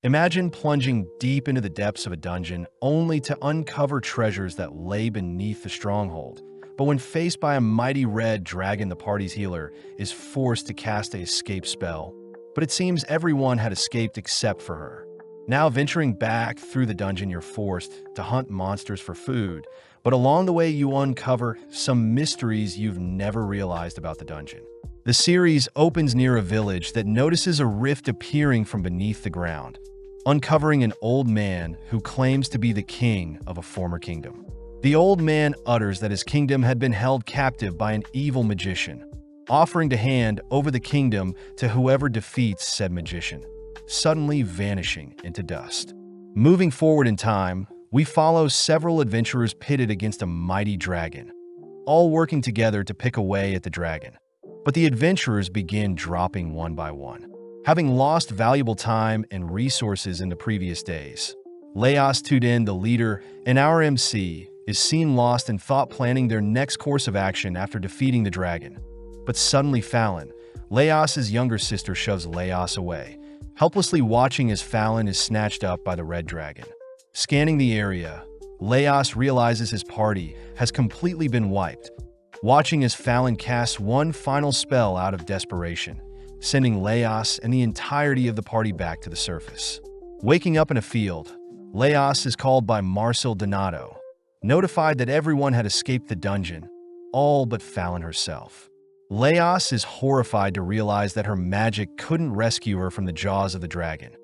Imagine plunging deep into the depths of a dungeon only to uncover treasures that lay beneath the stronghold. But when faced by a mighty red dragon, the party's healer is forced to cast a escape spell. But it seems everyone had escaped except for her. Now venturing back through the dungeon, you're forced to hunt monsters for food. But along the way, you uncover some mysteries you've never realized about the dungeon. The series opens near a village that notices a rift appearing from beneath the ground, uncovering an old man who claims to be the king of a former kingdom. The old man utters that his kingdom had been held captive by an evil magician, offering to hand over the kingdom to whoever defeats said magician, suddenly vanishing into dust. Moving forward in time, we follow several adventurers pitted against a mighty dragon, all working together to pick away at the dragon. But the adventurers begin dropping one by one, having lost valuable time and resources in the previous days. Laos Tudin, the leader and our MC, is seen lost in thought, planning their next course of action after defeating the dragon. But suddenly Fallon, Laos's younger sister, shoves Laos away, helplessly watching as Fallon is snatched up by the red dragon. Scanning the area, Laos realizes his party has completely been wiped, watching as Fallon casts one final spell out of desperation, sending Laos and the entirety of the party back to the surface. Waking up in a field, Laos is called by Marcel Donato, notified that everyone had escaped the dungeon, all but Fallon herself. Laos is horrified to realize that her magic couldn't rescue her from the jaws of the dragon,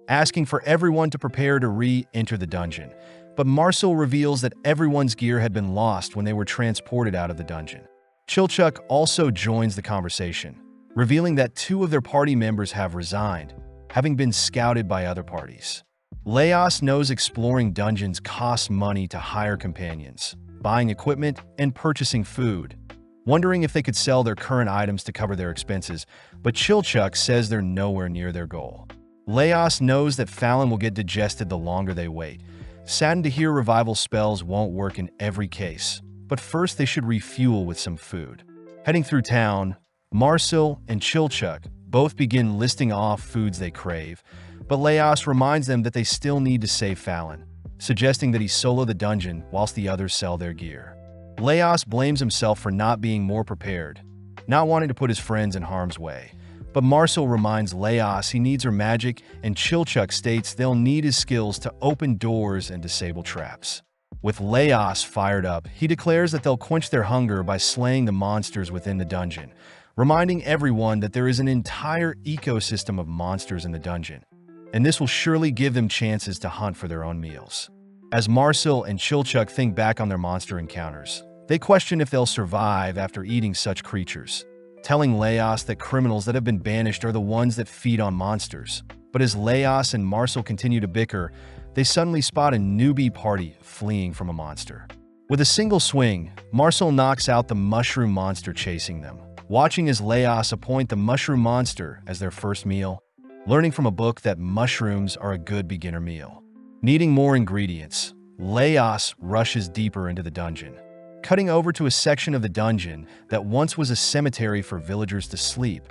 asking for everyone to prepare to re-enter the dungeon. But Marcel reveals that everyone's gear had been lost when they were transported out of the dungeon. Chilchuk also joins the conversation, revealing that two of their party members have resigned, having been scouted by other parties. Laos knows exploring dungeons costs money to hire companions, buying equipment, and purchasing food, wondering if they could sell their current items to cover their expenses, but Chilchuk says they're nowhere near their goal. Laos knows that Fallon will get digested the longer they wait, saddened to hear revival spells won't work in every case, but first they should refuel with some food. Heading through town, Marcel and Chilchuk both begin listing off foods they crave, but Laos reminds them that they still need to save Fallon, suggesting that he solo the dungeon whilst the others sell their gear. Laos blames himself for not being more prepared, not wanting to put his friends in harm's way. But Marcel reminds Laos he needs her magic, and Chilchuk states they'll need his skills to open doors and disable traps. With Laos fired up, he declares that they'll quench their hunger by slaying the monsters within the dungeon, reminding everyone that there is an entire ecosystem of monsters in the dungeon, and this will surely give them chances to hunt for their own meals. As Marcel and Chilchuk think back on their monster encounters, they question if they'll survive after eating such creatures, telling Laos that criminals that have been banished are the ones that feed on monsters. But as Laos and Marcel continue to bicker, they suddenly spot a newbie party fleeing from a monster. With a single swing, Marcel knocks out the mushroom monster chasing them, watching as Laos appoint the mushroom monster as their first meal, learning from a book that mushrooms are a good beginner meal. Needing more ingredients, Laos rushes deeper into the dungeon, cutting over to a section of the dungeon that once was a cemetery for villagers to sleep,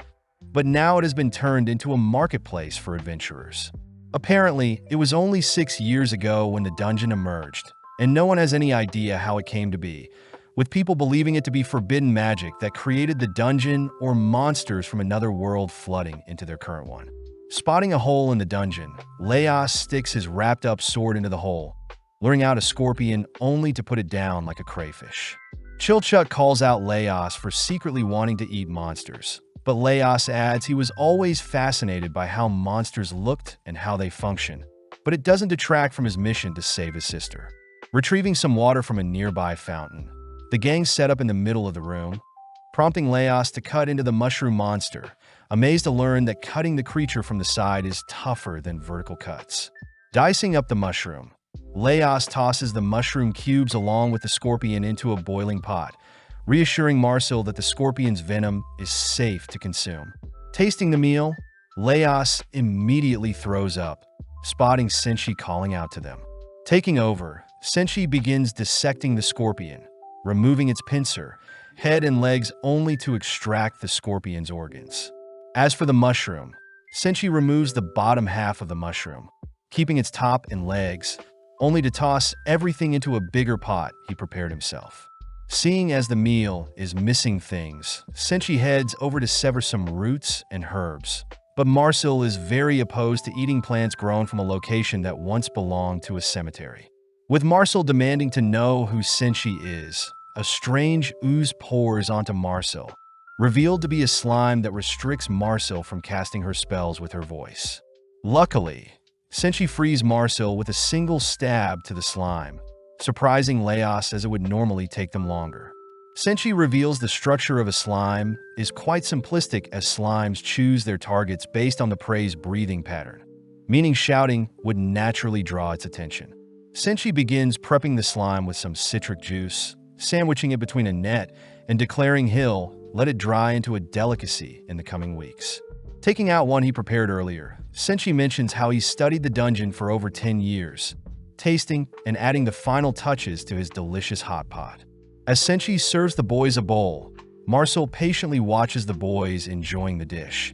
but now it has been turned into a marketplace for adventurers. Apparently, it was only 6 years ago when the dungeon emerged, and no one has any idea how it came to be, with people believing it to be forbidden magic that created the dungeon or monsters from another world flooding into their current one. Spotting a hole in the dungeon, Laos sticks his wrapped-up sword into the hole, luring out a scorpion only to put it down like a crayfish. Chilchuk calls out Laos for secretly wanting to eat monsters, but Laos adds he was always fascinated by how monsters looked and how they function, but it doesn't detract from his mission to save his sister. Retrieving some water from a nearby fountain, the gang set up in the middle of the room, prompting Laos to cut into the mushroom monster, amazed to learn that cutting the creature from the side is tougher than vertical cuts. Dicing up the mushroom, Laos tosses the mushroom cubes along with the scorpion into a boiling pot, reassuring Marcel that the scorpion's venom is safe to consume. Tasting the meal, Laos immediately throws up, spotting Senshi calling out to them. Taking over, Senshi begins dissecting the scorpion, removing its pincer, head and legs only to extract the scorpion's organs. As for the mushroom, Senshi removes the bottom half of the mushroom, keeping its top and legs, only to toss everything into a bigger pot he prepared himself. Seeing as the meal is missing things, Senshi heads over to sever some roots and herbs. But Marcel is very opposed to eating plants grown from a location that once belonged to a cemetery. With Marcel demanding to know who Senshi is, a strange ooze pours onto Marcel, revealed to be a slime that restricts Marcel from casting her spells with her voice. Luckily, Senshi frees Marcel with a single stab to the slime, surprising Leos as it would normally take them longer. Senshi reveals the structure of a slime is quite simplistic, as slimes choose their targets based on the prey's breathing pattern, meaning shouting would naturally draw its attention. Senshi begins prepping the slime with some citric juice, sandwiching it between a net, and declaring he'll let it dry into a delicacy in the coming weeks. Taking out one he prepared earlier, Senshi mentions how he studied the dungeon for over 10 years, tasting and adding the final touches to his delicious hot pot. As Senshi serves the boys a bowl, Marcel patiently watches the boys enjoying the dish,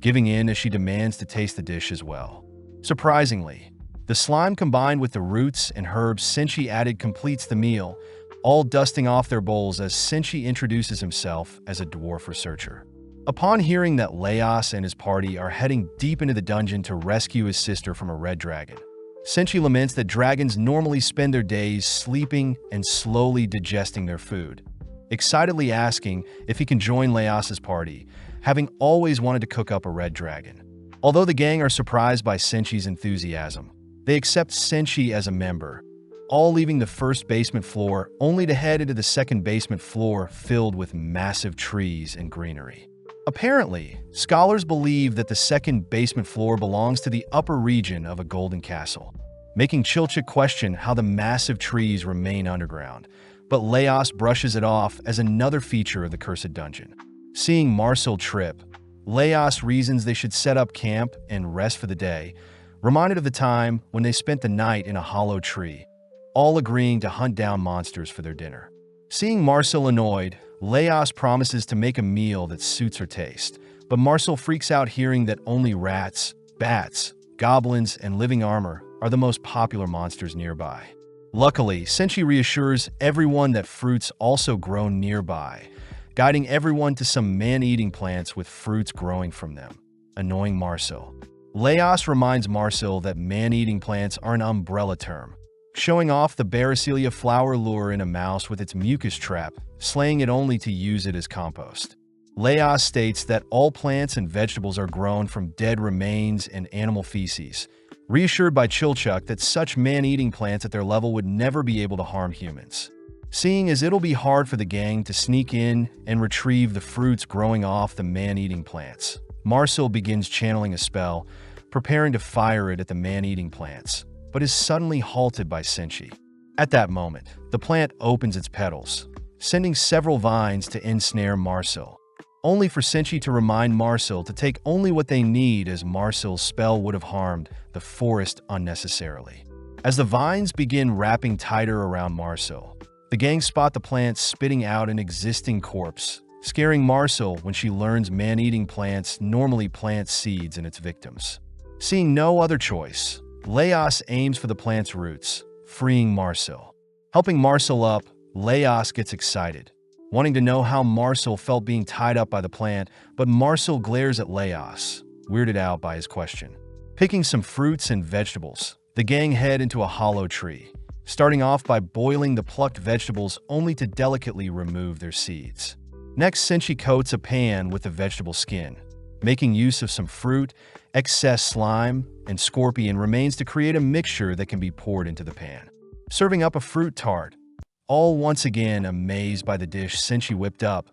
giving in as she demands to taste the dish as well. Surprisingly, the slime combined with the roots and herbs Senshi added completes the meal, all dusting off their bowls as Senshi introduces himself as a dwarf researcher. Upon hearing that Leos and his party are heading deep into the dungeon to rescue his sister from a red dragon, Senshi laments that dragons normally spend their days sleeping and slowly digesting their food, excitedly asking if he can join Leos's party, having always wanted to cook up a red dragon. Although the gang are surprised by Senshi's enthusiasm, they accept Senshi as a member, all leaving the first basement floor only to head into the second basement floor filled with massive trees and greenery. Apparently, scholars believe that the second basement floor belongs to the upper region of a golden castle, making Chilchik question how the massive trees remain underground, but Leos brushes it off as another feature of the cursed dungeon. Seeing Marcel trip, Leos reasons they should set up camp and rest for the day, reminded of the time when they spent the night in a hollow tree, all agreeing to hunt down monsters for their dinner. Seeing Marcel annoyed, Leos promises to make a meal that suits her taste, but Marcel freaks out hearing that only rats, bats, goblins, and living armor are the most popular monsters nearby. Luckily, Senshi reassures everyone that fruits also grow nearby, guiding everyone to some man-eating plants with fruits growing from them, annoying Marcel. Leos reminds Marcel that man-eating plants are an umbrella term, showing off the Baracelia flower lure in a mouse with its mucus trap, slaying it only to use it as compost. Leos states that all plants and vegetables are grown from dead remains and animal feces, reassured by Chilchuk that such man-eating plants at their level would never be able to harm humans. Seeing as it'll be hard for the gang to sneak in and retrieve the fruits growing off the man-eating plants, Marcel begins channeling a spell, preparing to fire it at the man-eating plants, but is suddenly halted by Senshi. At that moment, the plant opens its petals, sending several vines to ensnare Marcel, only for Senshi to remind Marcel to take only what they need, as Marcel's spell would have harmed the forest unnecessarily. As the vines begin wrapping tighter around Marcel, the gang spot the plant spitting out an existing corpse, scaring Marcel when she learns man-eating plants normally plant seeds in its victims. Seeing no other choice, Leos aims for the plant's roots, freeing Marcel. Helping Marcel up, Leos gets excited, wanting to know how Marcel felt being tied up by the plant, but Marcel glares at Leos, weirded out by his question. Picking some fruits and vegetables, the gang head into a hollow tree, starting off by boiling the plucked vegetables only to delicately remove their seeds. Next, Senshi coats a pan with the vegetable skin, making use of some fruit, excess slime, and scorpion remains to create a mixture that can be poured into the pan. Serving up a fruit tart, all once again amazed by the dish Senshi whipped up,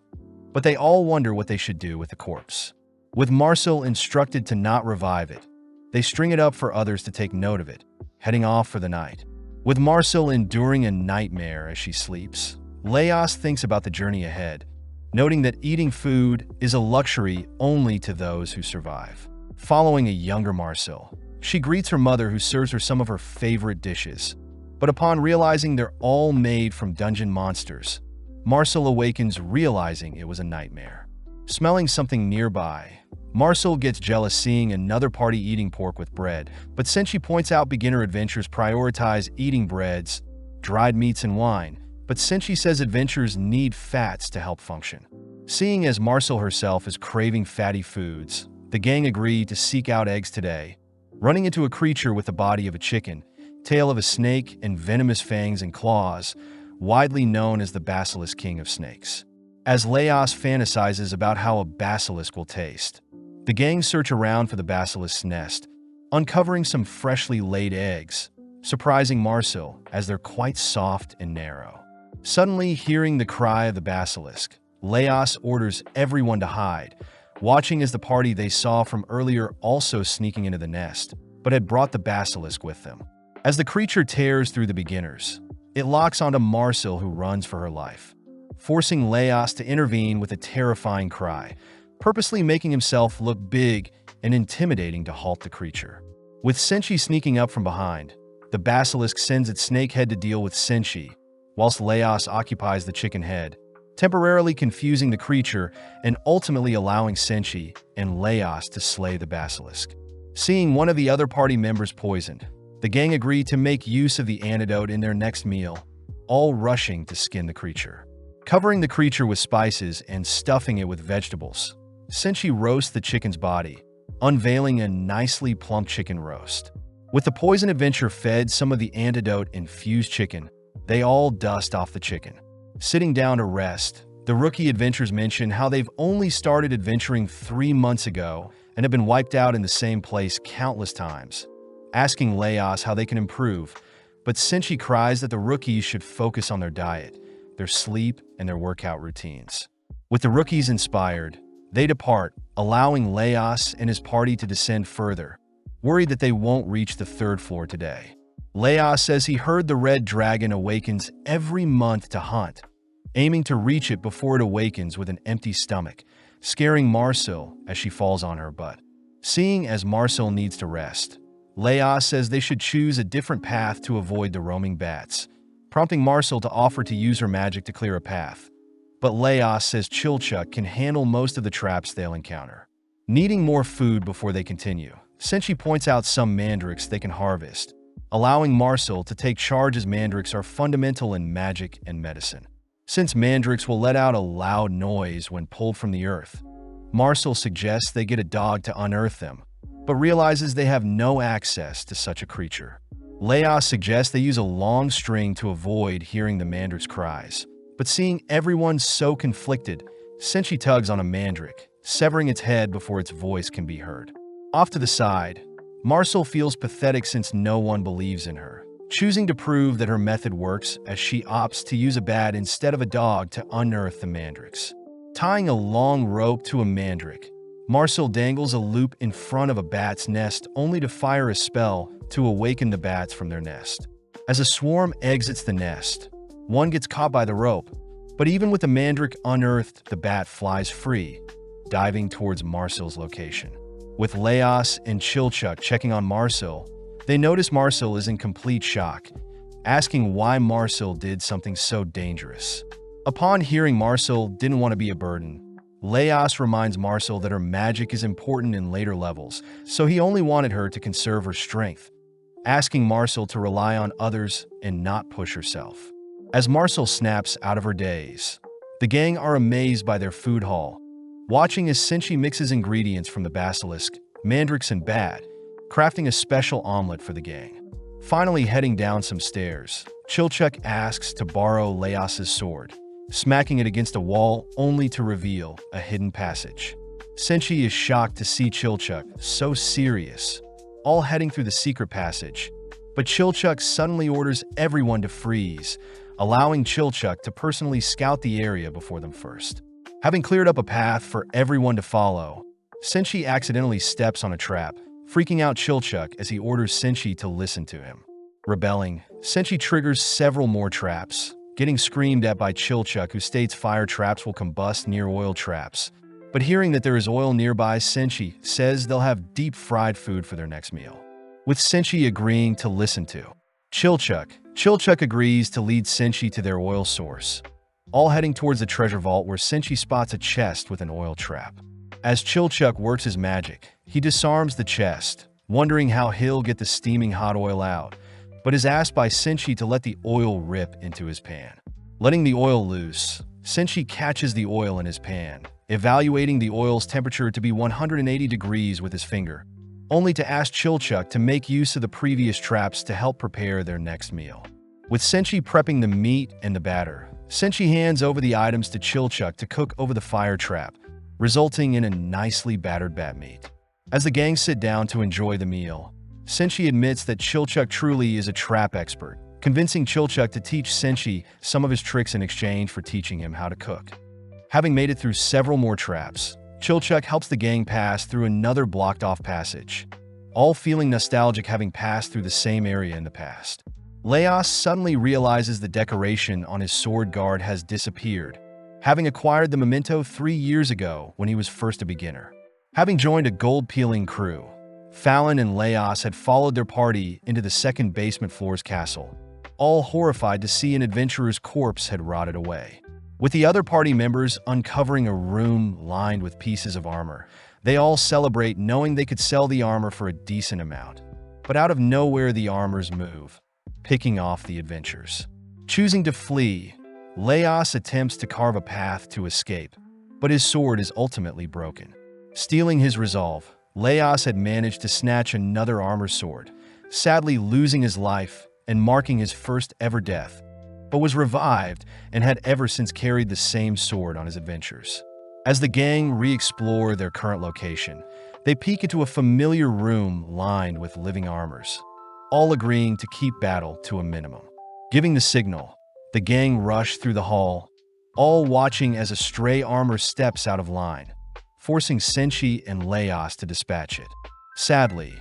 but they all wonder what they should do with the corpse. With Marcel instructed to not revive it, they string it up for others to take note of it, heading off for the night. With Marcel enduring a nightmare as she sleeps, Leos thinks about the journey ahead, noting that eating food is a luxury only to those who survive. Following a younger Marcel, she greets her mother, who serves her some of her favorite dishes. But upon realizing they're all made from dungeon monsters, Marcel awakens, realizing it was a nightmare. Smelling something nearby, Marcel gets jealous seeing another party eating pork with bread, but Senshi points out beginner adventurers prioritize eating breads, dried meats, and wine, but Senshi says adventurers need fats to help function. Seeing as Marcel herself is craving fatty foods, the gang agree to seek out eggs today, running into a creature with the body of a chicken, tail of a snake, and venomous fangs and claws, widely known as the Basilisk King of Snakes. As Leos fantasizes about how a basilisk will taste, the gang search around for the basilisk's nest, uncovering some freshly laid eggs, surprising Marcel as they're quite soft and narrow. Suddenly, hearing the cry of the basilisk, Leos orders everyone to hide, watching as the party they saw from earlier also sneaking into the nest, but had brought the basilisk with them. As the creature tears through the beginners, it locks onto Marcel, who runs for her life, forcing Leos to intervene with a terrifying cry, purposely making himself look big and intimidating to halt the creature. With Senshi sneaking up from behind, the basilisk sends its snake head to deal with Senshi, whilst Leos occupies the chicken head, temporarily confusing the creature and ultimately allowing Senshi and Leos to slay the basilisk. Seeing one of the other party members poisoned, the gang agree to make use of the antidote in their next meal, all rushing to skin the creature. Covering the creature with spices and stuffing it with vegetables, Senshi roasts the chicken's body, unveiling a nicely plump chicken roast. With the poison adventure fed some of the antidote-infused chicken, they all dust off the chicken. Sitting down to rest, the rookie adventurers mention how they've only started adventuring 3 months ago and have been wiped out in the same place countless times, asking Leos how they can improve, but Senshi cries that the rookies should focus on their diet, their sleep, and their workout routines. With the rookies inspired, they depart, allowing Leos and his party to descend further, worried that they won't reach the 3rd floor today. Leos says he heard the red dragon awakens every month to hunt, aiming to reach it before it awakens with an empty stomach, scaring Marcel as she falls on her butt. Seeing as Marcel needs to rest, Leos says they should choose a different path to avoid the roaming bats, prompting Marcel to offer to use her magic to clear a path. But Leos says Chilchuck can handle most of the traps they'll encounter. Needing more food before they continue, Senshi points out some mandrakes they can harvest, allowing Marcel to take charge as mandrakes are fundamental in magic and medicine. Since mandrakes will let out a loud noise when pulled from the earth, Marcel suggests they get a dog to unearth them, but realizes they have no access to such a creature. Leos suggests they use a long string to avoid hearing the mandrake's cries, but seeing everyone so conflicted, Senshi tugs on a mandrake, severing its head before its voice can be heard. Off to the side, Marcel feels pathetic since no one believes in her, choosing to prove that her method works as she opts to use a bat instead of a dog to unearth the mandrakes. Tying a long rope to a mandrake, Marcel dangles a loop in front of a bat's nest only to fire a spell to awaken the bats from their nest. As a swarm exits the nest, one gets caught by the rope, but even with the mandrake unearthed, the bat flies free, diving towards Marcel's location. With Leos and Chilchuck checking on Marcel, they notice Marcel is in complete shock, asking why Marcel did something so dangerous. Upon hearing Marcel didn't want to be a burden, Leos reminds Marcel that her magic is important in later levels, so he only wanted her to conserve her strength, asking Marcel to rely on others and not push herself. As Marcel snaps out of her daze, the gang are amazed by their food haul, watching as Senshi mixes ingredients from the basilisk, mandrakes, and bat, crafting a special omelet for the gang. Finally heading down some stairs, Chilchuck asks to borrow Leos's sword, smacking it against a wall only to reveal a hidden passage. Senshi is shocked to see Chilchuck so serious, all heading through the secret passage, but Chilchuck suddenly orders everyone to freeze, allowing Chilchuck to personally scout the area before them first. Having cleared up a path for everyone to follow, Senshi accidentally steps on a trap, freaking out Chilchuck as he orders Senshi to listen to him. Rebelling, Senshi triggers several more traps, getting screamed at by Chilchuck, who states fire traps will combust near oil traps. But hearing that there is oil nearby, Senshi says they'll have deep-fried food for their next meal. With Senshi agreeing to listen to Chilchuck agrees to lead Senshi to their oil source, all heading towards the treasure vault where Senshi spots a chest with an oil trap. As Chilchuck works his magic, he disarms the chest, wondering how he'll get the steaming hot oil out, but is asked by Senshi to let the oil rip into his pan. Letting the oil loose, Senshi catches the oil in his pan, evaluating the oil's temperature to be 180 degrees with his finger, only to ask Chilchuck to make use of the previous traps to help prepare their next meal. With Senshi prepping the meat and the batter, Senshi hands over the items to Chilchuck to cook over the fire trap, resulting in a nicely battered bat meat. As the gang sit down to enjoy the meal, Senshi admits that Chilchuck truly is a trap expert, convincing Chilchuck to teach Senshi some of his tricks in exchange for teaching him how to cook. Having made it through several more traps, Chilchuck helps the gang pass through another blocked-off passage, all feeling nostalgic having passed through the same area in the past. Leos suddenly realizes the decoration on his sword guard has disappeared, having acquired the memento 3 years ago when he was first a beginner. Having joined a gold-peeling crew, Fallon and Leos had followed their party into the second basement floor's castle, all horrified to see an adventurer's corpse had rotted away. With the other party members uncovering a room lined with pieces of armor, they all celebrate knowing they could sell the armor for a decent amount. But out of nowhere the armors move, picking off the adventurers. Choosing to flee, Leos attempts to carve a path to escape, but his sword is ultimately broken. Stealing his resolve, Leos had managed to snatch another armor sword, sadly losing his life and marking his first ever death, but was revived and had ever since carried the same sword on his adventures. As the gang re-explore their current location, they peek into a familiar room lined with living armors, all agreeing to keep battle to a minimum. Giving the signal, the gang rush through the hall, all watching as a stray armor steps out of line, forcing Senshi and Leos to dispatch it. Sadly,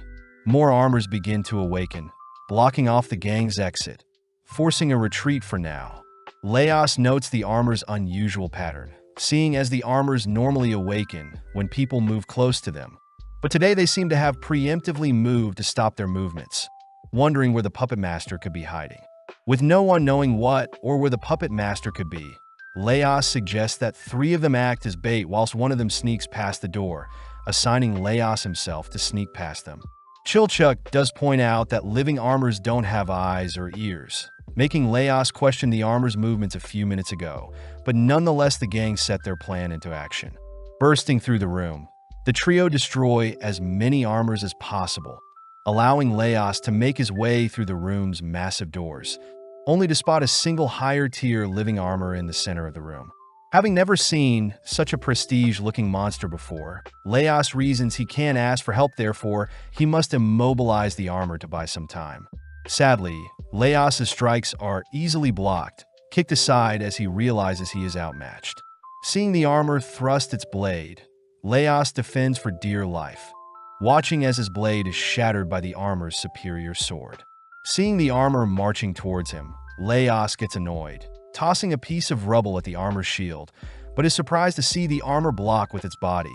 more armors begin to awaken, blocking off the gang's exit, forcing a retreat for now. Leos notes the armor's unusual pattern, seeing as the armors normally awaken when people move close to them. But today they seem to have preemptively moved to stop their movements, wondering where the puppet master could be hiding. With no one knowing what or where the puppet master could be, Leos suggests that 3 of them act as bait whilst one of them sneaks past the door, assigning Leos himself to sneak past them. Chilchuck does point out that living armors don't have eyes or ears, making Leos question the armor's movements a few minutes ago, but nonetheless the gang set their plan into action. Bursting through the room, the trio destroy as many armors as possible, allowing Leos to make his way through the room's massive doors, only to spot a single higher-tier living armor in the center of the room. Having never seen such a prestige-looking monster before, Leos reasons he can't ask for help, therefore he must immobilize the armor to buy some time. Sadly, Leos' strikes are easily blocked, kicked aside as he realizes he is outmatched. Seeing the armor thrust its blade, Leos defends for dear life, watching as his blade is shattered by the armor's superior sword. Seeing the armor marching towards him, Leos gets annoyed, tossing a piece of rubble at the armor's shield, but is surprised to see the armor block with its body,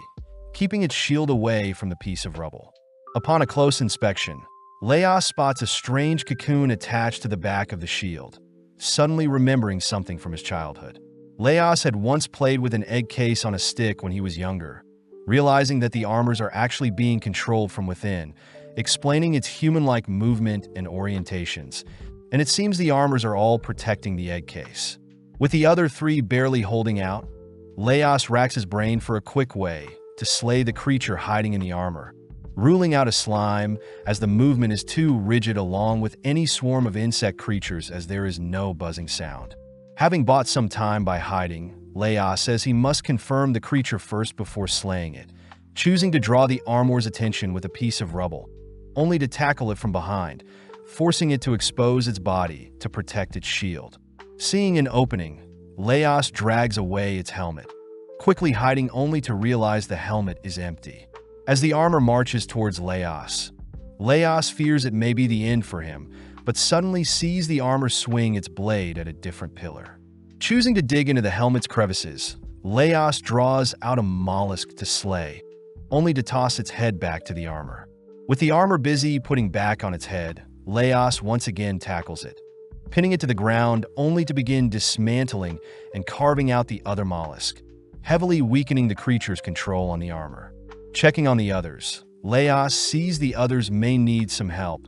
keeping its shield away from the piece of rubble. Upon a close inspection, Leos spots a strange cocoon attached to the back of the shield, suddenly remembering something from his childhood. Leos had once played with an egg case on a stick when he was younger, realizing that the armors are actually being controlled from within, explaining its human-like movement and orientations, and it seems the armors are all protecting the egg case. With the other 3 barely holding out, Leos racks his brain for a quick way to slay the creature hiding in the armor, ruling out a slime as the movement is too rigid along with any swarm of insect creatures as there is no buzzing sound. Having bought some time by hiding, Leos says he must confirm the creature first before slaying it, choosing to draw the armor's attention with a piece of rubble, only to tackle it from behind, forcing it to expose its body to protect its shield. Seeing an opening, Leos drags away its helmet, quickly hiding only to realize the helmet is empty. As the armor marches towards Leos, Leos fears it may be the end for him, but suddenly sees the armor swing its blade at a different pillar. Choosing to dig into the helmet's crevices, Leos draws out a mollusk to slay, only to toss its head back to the armor. With the armor busy putting back on its head, Leos once again tackles it, pinning it to the ground only to begin dismantling and carving out the other mollusk, heavily weakening the creature's control on the armor. Checking on the others, Leos sees the others may need some help,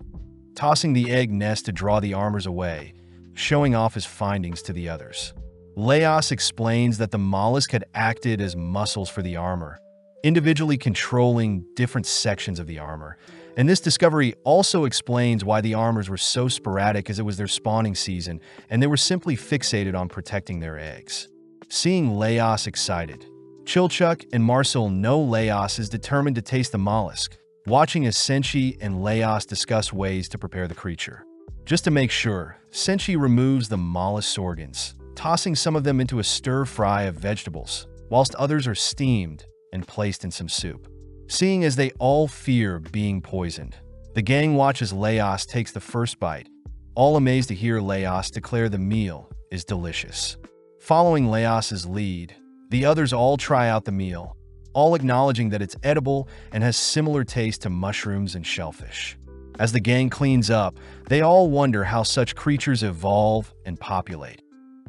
tossing the egg nest to draw the armors away, showing off his findings to the others. Leos explains that the mollusk had acted as muscles for the armor, individually controlling different sections of the armor. And this discovery also explains why the armors were so sporadic, as it was their spawning season, and they were simply fixated on protecting their eggs. Seeing Leos excited, Chilchuck and Marcel know Leos is determined to taste the mollusk, watching as Senshi and Leos discuss ways to prepare the creature. Just to make sure, Senshi removes the mollusk's organs, tossing some of them into a stir-fry of vegetables, whilst others are steamed and placed in some soup. Seeing as they all fear being poisoned, the gang watches Leos takes the first bite, all amazed to hear Leos declare the meal is delicious. Following Leos's lead, the others all try out the meal, all acknowledging that it's edible and has similar taste to mushrooms and shellfish. As the gang cleans up, they all wonder how such creatures evolve and populate,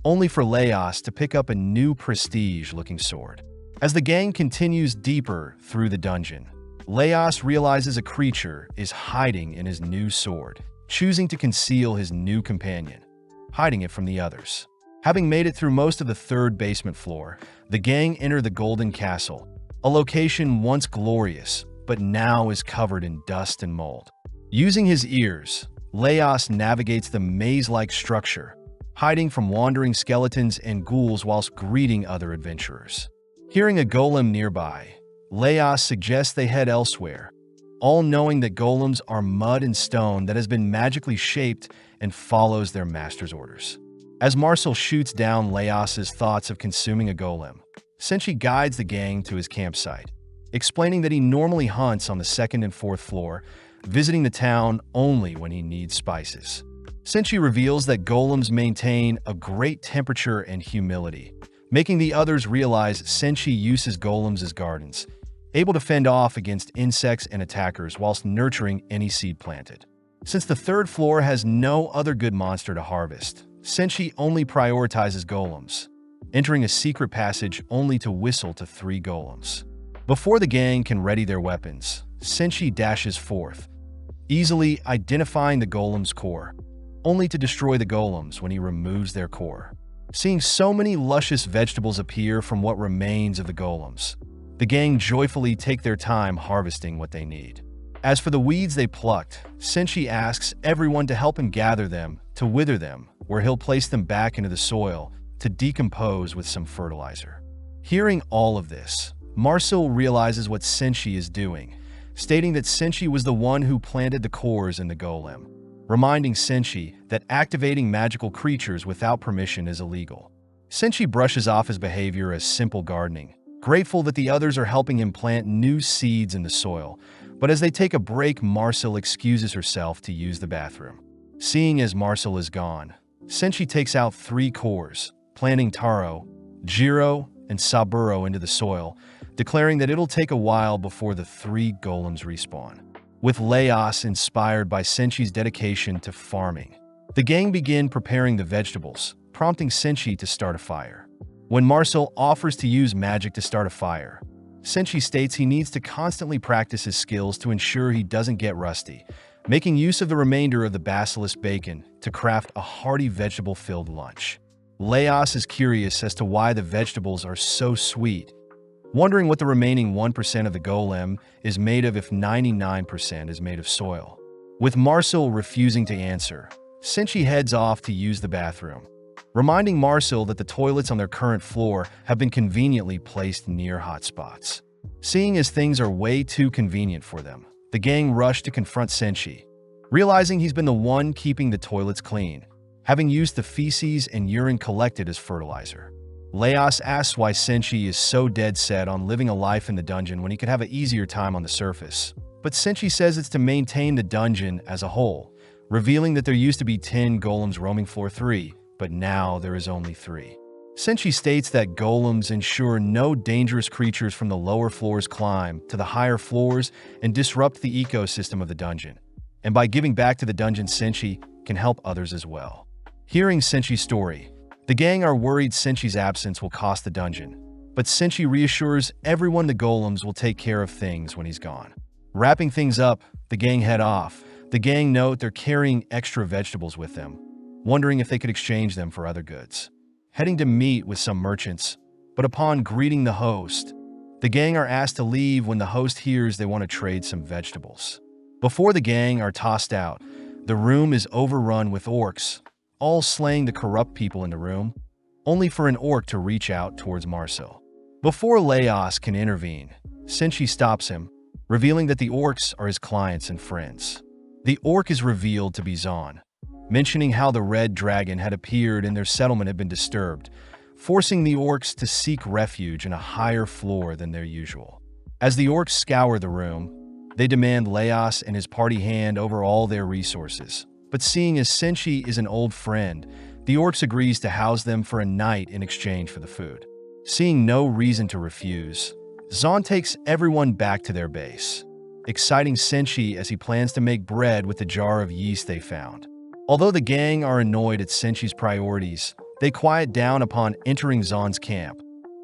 only for Leos to pick up a new prestige-looking sword. As the gang continues deeper through the dungeon, Leos realizes a creature is hiding in his new sword, choosing to conceal his new companion, hiding it from the others. Having made it through most of the third basement floor, the gang enter the Golden Castle, a location once glorious, but now is covered in dust and mold. Using his ears, Leos navigates the maze-like structure, hiding from wandering skeletons and ghouls whilst greeting other adventurers. Hearing a golem nearby, Leos suggests they head elsewhere, all knowing that golems are mud and stone that has been magically shaped and follows their master's orders. As Marcel shoots down Leos's thoughts of consuming a golem, Senshi guides the gang to his campsite, explaining that he normally hunts on the second and fourth floor, visiting the town only when he needs spices. Senshi reveals that golems maintain a great temperature and humility, making the others realize Senshi uses golems as gardens, able to fend off against insects and attackers whilst nurturing any seed planted. Since the third floor has no other good monster to harvest, Senshi only prioritizes golems, entering a secret passage only to whistle to 3 golems. Before the gang can ready their weapons, Senshi dashes forth, easily identifying the golem's core, only to destroy the golems when he removes their core. Seeing so many luscious vegetables appear from what remains of the golems, the gang joyfully take their time harvesting what they need. As for the weeds they plucked, Senshi asks everyone to help him gather them, to wither them, where he'll place them back into the soil to decompose with some fertilizer. Hearing all of this, Marcel realizes what Senshi is doing, stating that Senshi was the one who planted the cores in the golem, reminding Senshi that activating magical creatures without permission is illegal. Senshi brushes off his behavior as simple gardening, grateful that the others are helping him plant new seeds in the soil, but as they take a break, Marcel excuses herself to use the bathroom. Seeing as Marcel is gone, Senshi takes out 3 cores, planting Taro, Jiro, and Saburo into the soil, declaring that it'll take a while before the 3 golems respawn. With Leos inspired by Senshi's dedication to farming, the gang begin preparing the vegetables, prompting Senshi to start a fire. When Marcel offers to use magic to start a fire, Senshi states he needs to constantly practice his skills to ensure he doesn't get rusty, making use of the remainder of the basilisk bacon to craft a hearty vegetable-filled lunch. Leos is curious as to why the vegetables are so sweet, wondering what the remaining 1% of the golem is made of if 99% is made of soil. With Marcel refusing to answer, Senshi heads off to use the bathroom, reminding Marcel that the toilets on their current floor have been conveniently placed near hotspots. Seeing as things are way too convenient for them, the gang rush to confront Senshi, realizing he's been the one keeping the toilets clean, having used the feces and urine collected as fertilizer. Leos asks why Senshi is so dead set on living a life in the dungeon when he could have an easier time on the surface, but Senshi says it's to maintain the dungeon as a whole, revealing that there used to be 10 golems roaming floor 3, but now there is only 3. Senshi states that golems ensure no dangerous creatures from the lower floors climb to the higher floors and disrupt the ecosystem of the dungeon, and by giving back to the dungeon, Senshi can help others as well. Hearing Senchi's story, the gang are worried Senchi's absence will cost the dungeon, but Senchi reassures everyone the golems will take care of things when he's gone. Wrapping things up, the gang head off. The gang note they're carrying extra vegetables with them, wondering if they could exchange them for other goods. Heading to meet with some merchants, but upon greeting the host, the gang are asked to leave when the host hears they want to trade some vegetables. Before the gang are tossed out, the room is overrun with orcs, all slaying the corrupt people in the room, only for an orc to reach out towards Marcel. Before Laos can intervene, Senchi stops him, revealing that the orcs are his clients and friends. The orc is revealed to be Zon, mentioning how the red dragon had appeared and their settlement had been disturbed, forcing the orcs to seek refuge in a higher floor than their usual. As the orcs scour the room, they demand Laos and his party hand over all their resources. But seeing as Senchi is an old friend, the orcs agrees to house them for a night in exchange for the food. Seeing no reason to refuse, Zon takes everyone back to their base, exciting Senchi as he plans to make bread with the jar of yeast they found. Although the gang are annoyed at Senchi's priorities, they quiet down upon entering Zon's camp,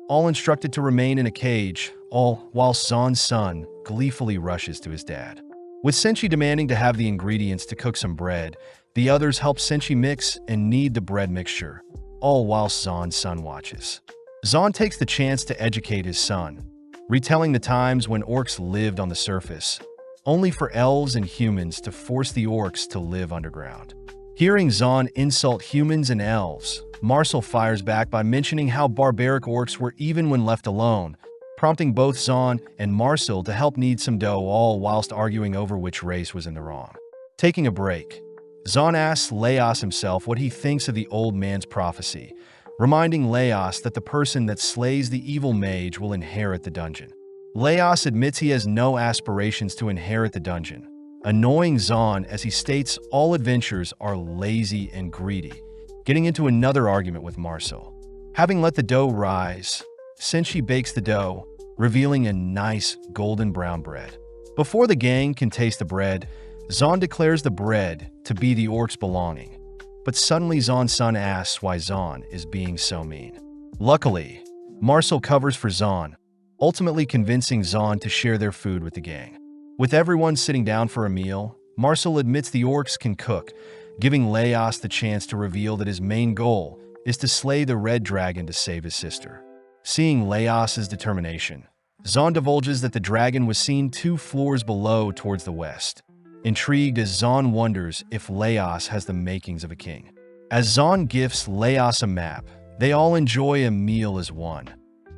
all instructed to remain in a cage, all whilst Zon's son gleefully rushes to his dad. With Senchi demanding to have the ingredients to cook some bread, the others help Senchi mix and knead the bread mixture, all whilst Zon's son watches. Zon takes the chance to educate his son, retelling the times when orcs lived on the surface, only for elves and humans to force the orcs to live underground. Hearing Zon insult humans and elves, Marcel fires back by mentioning how barbaric orcs were even when left alone, prompting both Zon and Marcel to help knead some dough, all whilst arguing over which race was in the wrong. Taking a break, Zon asks Laos himself what he thinks of the old man's prophecy, reminding Laos that the person that slays the evil mage will inherit the dungeon. Laos admits he has no aspirations to inherit the dungeon, annoying Zon as he states all adventurers are lazy and greedy, getting into another argument with Marcel. Having let the dough rise, Senchi bakes the dough, revealing a nice golden brown bread. Before the gang can taste the bread, Zon declares the bread to be the orc's belonging. But suddenly Zon's son asks why Zon is being so mean. Luckily, Marcel covers for Zon, ultimately convincing Zon to share their food with the gang. With everyone sitting down for a meal, Marcel admits the orcs can cook, giving Laos the chance to reveal that his main goal is to slay the red dragon to save his sister. Seeing Laos's determination, Zon divulges that the dragon was seen 2 floors below towards the west, intrigued as Zon wonders if Laos has the makings of a king. As Zon gifts Laos a map, they all enjoy a meal as one,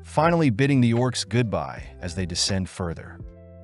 finally bidding the orcs goodbye as they descend further.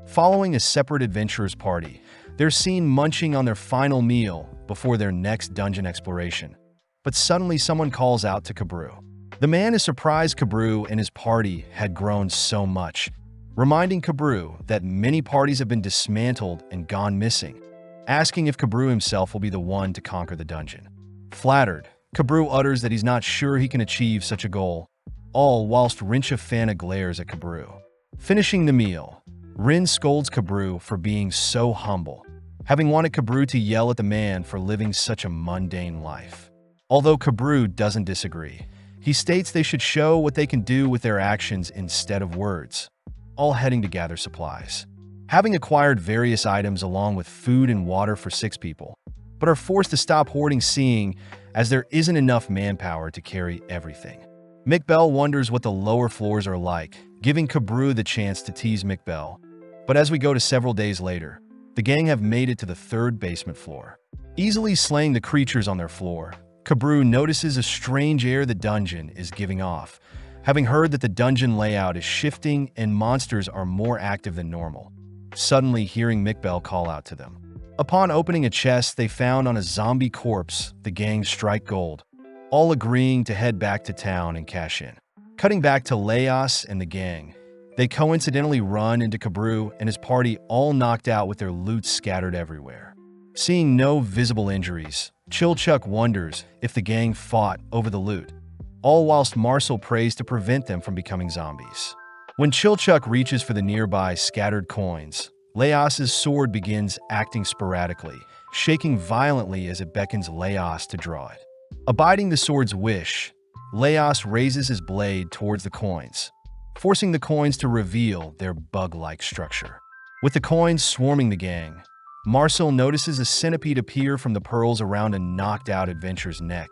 Following a separate adventurers party, they're seen munching on their final meal before their next dungeon exploration. But suddenly someone calls out to Kabru. The man is surprised Kabru and his party had grown so much, reminding Kabru that many parties have been dismantled and gone missing, asking if Kabru himself will be the one to conquer the dungeon. Flattered, Kabru utters that he's not sure he can achieve such a goal, all whilst Rincha glares at Kabru. Finishing the meal, Rin scolds Kabru for being so humble, having wanted Kabru to yell at the man for living such a mundane life. Although Kabru doesn't disagree, he states they should show what they can do with their actions instead of words, all heading to gather supplies. Having acquired various items along with food and water for 6 people, but are forced to stop hoarding seeing as there isn't enough manpower to carry everything. McBell wonders what the lower floors are like, giving Kabru the chance to tease McBell. But as we go to several days later, the gang have made it to the 3rd basement floor. Easily slaying the creatures on their floor, Kabru notices a strange air the dungeon is giving off, having heard that the dungeon layout is shifting and monsters are more active than normal. Suddenly hearing McBell call out to them. Upon opening a chest they found on a zombie corpse, the gang strike gold, all agreeing to head back to town and cash in. Cutting back to Laos and the gang, they coincidentally run into Kabru and his party all knocked out with their loot scattered everywhere. Seeing no visible injuries, Chilchuck wonders if the gang fought over the loot, all whilst Marcel prays to prevent them from becoming zombies. When Chilchuck reaches for the nearby scattered coins, Laos's sword begins acting sporadically, shaking violently as it beckons Laos to draw it. Abiding the sword's wish, Laos raises his blade towards the coins, forcing the coins to reveal their bug-like structure. With the coins swarming the gang, Marcel notices a centipede appear from the pearls around a knocked-out adventurer's neck,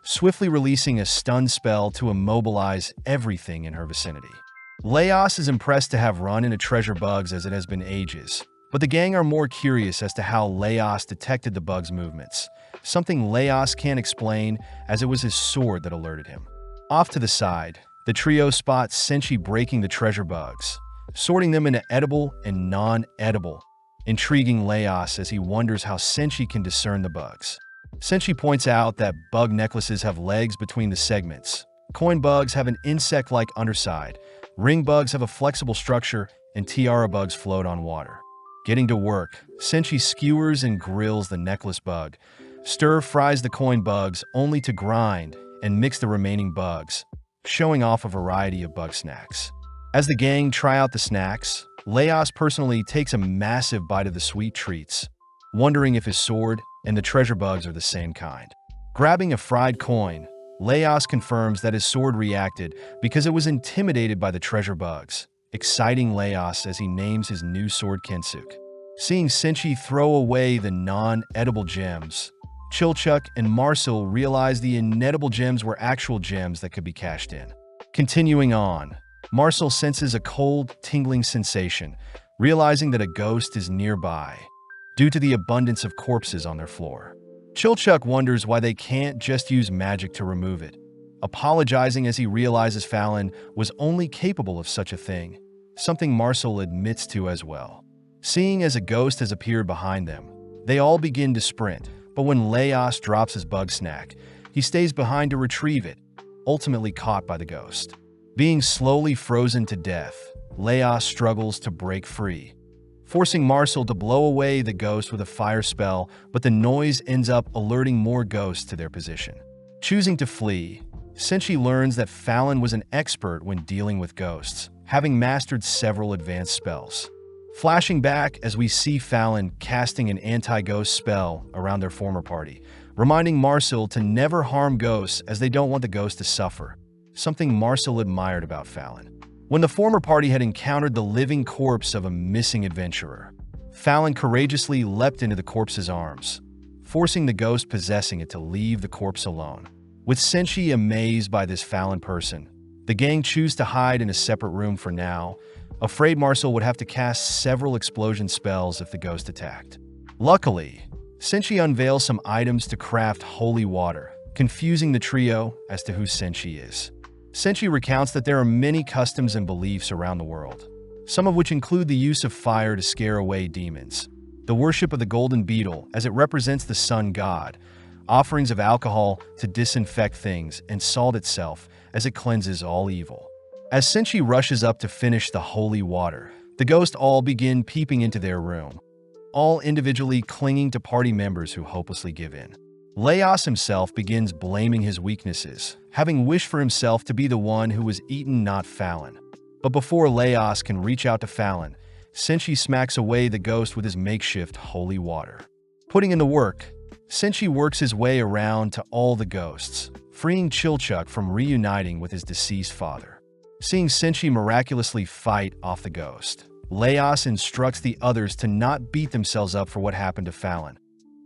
swiftly releasing a stun spell to immobilize everything in her vicinity. Laos is impressed to have run into treasure bugs as it has been ages, but the gang are more curious as to how Laos detected the bug's movements, something Laos can't explain as it was his sword that alerted him. Off to the side, the trio spots Senshi breaking the treasure bugs, sorting them into edible and non-edible, intriguing Laos as he wonders how Senshi can discern the bugs. Senshi points out that bug necklaces have legs between the segments, coin bugs have an insect-like underside, ring bugs have a flexible structure, and tiara bugs float on water. Getting to work, Senshi skewers and grills the necklace bug, stir-fries the coin bugs only to grind and mix the remaining bugs, showing off a variety of bug snacks. As the gang try out the snacks, Laos personally takes a massive bite of the sweet treats, wondering if his sword and the treasure bugs are the same kind. Grabbing a fried coin, Laos confirms that his sword reacted because it was intimidated by the treasure bugs, exciting Laos as he names his new sword Kensuk. Seeing Senshi throw away the non-edible gems, Chilchuck and Marcel realize the inedible gems were actual gems that could be cashed in. Continuing on, Marcel senses a cold, tingling sensation, realizing that a ghost is nearby, due to the abundance of corpses on their floor. Chilchuck wonders why they can't just use magic to remove it, apologizing as he realizes Fallon was only capable of such a thing, something Marcel admits to as well. Seeing as a ghost has appeared behind them, they all begin to sprint, but when Laos drops his bug snack, he stays behind to retrieve it, ultimately caught by the ghost. Being slowly frozen to death, Laos struggles to break free, forcing Marcel to blow away the ghost with a fire spell, but the noise ends up alerting more ghosts to their position. Choosing to flee, Senshi learns that Fallon was an expert when dealing with ghosts, having mastered several advanced spells. Flashing back as we see Fallon casting an anti-ghost spell around their former party, reminding Marcel to never harm ghosts as they don't want the ghost to suffer, something Marcel admired about Fallon. When the former party had encountered the living corpse of a missing adventurer, Fallon courageously leapt into the corpse's arms, forcing the ghost possessing it to leave the corpse alone. With Senshi amazed by this Fallon person, the gang choose to hide in a separate room for now, afraid Marcel would have to cast several explosion spells if the ghost attacked. Luckily, Senshi unveils some items to craft holy water, confusing the trio as to who Senshi is. Senshi recounts that there are many customs and beliefs around the world, some of which include the use of fire to scare away demons, the worship of the golden beetle as it represents the sun god, offerings of alcohol to disinfect things, and salt itself as it cleanses all evil. As Senshi rushes up to finish the holy water, the ghosts all begin peeping into their room, all individually clinging to party members who hopelessly give in. Laos himself begins blaming his weaknesses, having wished for himself to be the one who was eaten, not Fallon. But before Laos can reach out to Fallon, Senshi smacks away the ghost with his makeshift holy water. Putting in the work, Senshi works his way around to all the ghosts, freeing Chilchuck from reuniting with his deceased father. Seeing Senshi miraculously fight off the ghost, Laos instructs the others to not beat themselves up for what happened to Fallon,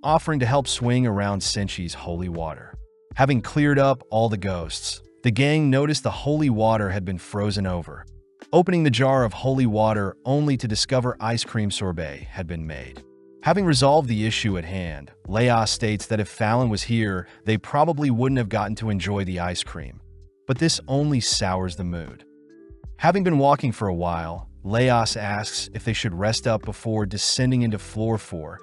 offering to help swing around Senshi's holy water. Having cleared up all the ghosts, the gang noticed the holy water had been frozen over, opening the jar of holy water only to discover ice cream sorbet had been made. Having resolved the issue at hand, Laos states that if Fallon was here, they probably wouldn't have gotten to enjoy the ice cream, but this only sours the mood. Having been walking for a while, Laos asks if they should rest up before descending into floor 4,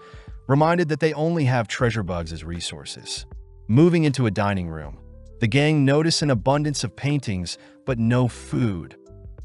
reminded that they only have treasure bugs as resources. Moving into a dining room, the gang notice an abundance of paintings, but no food,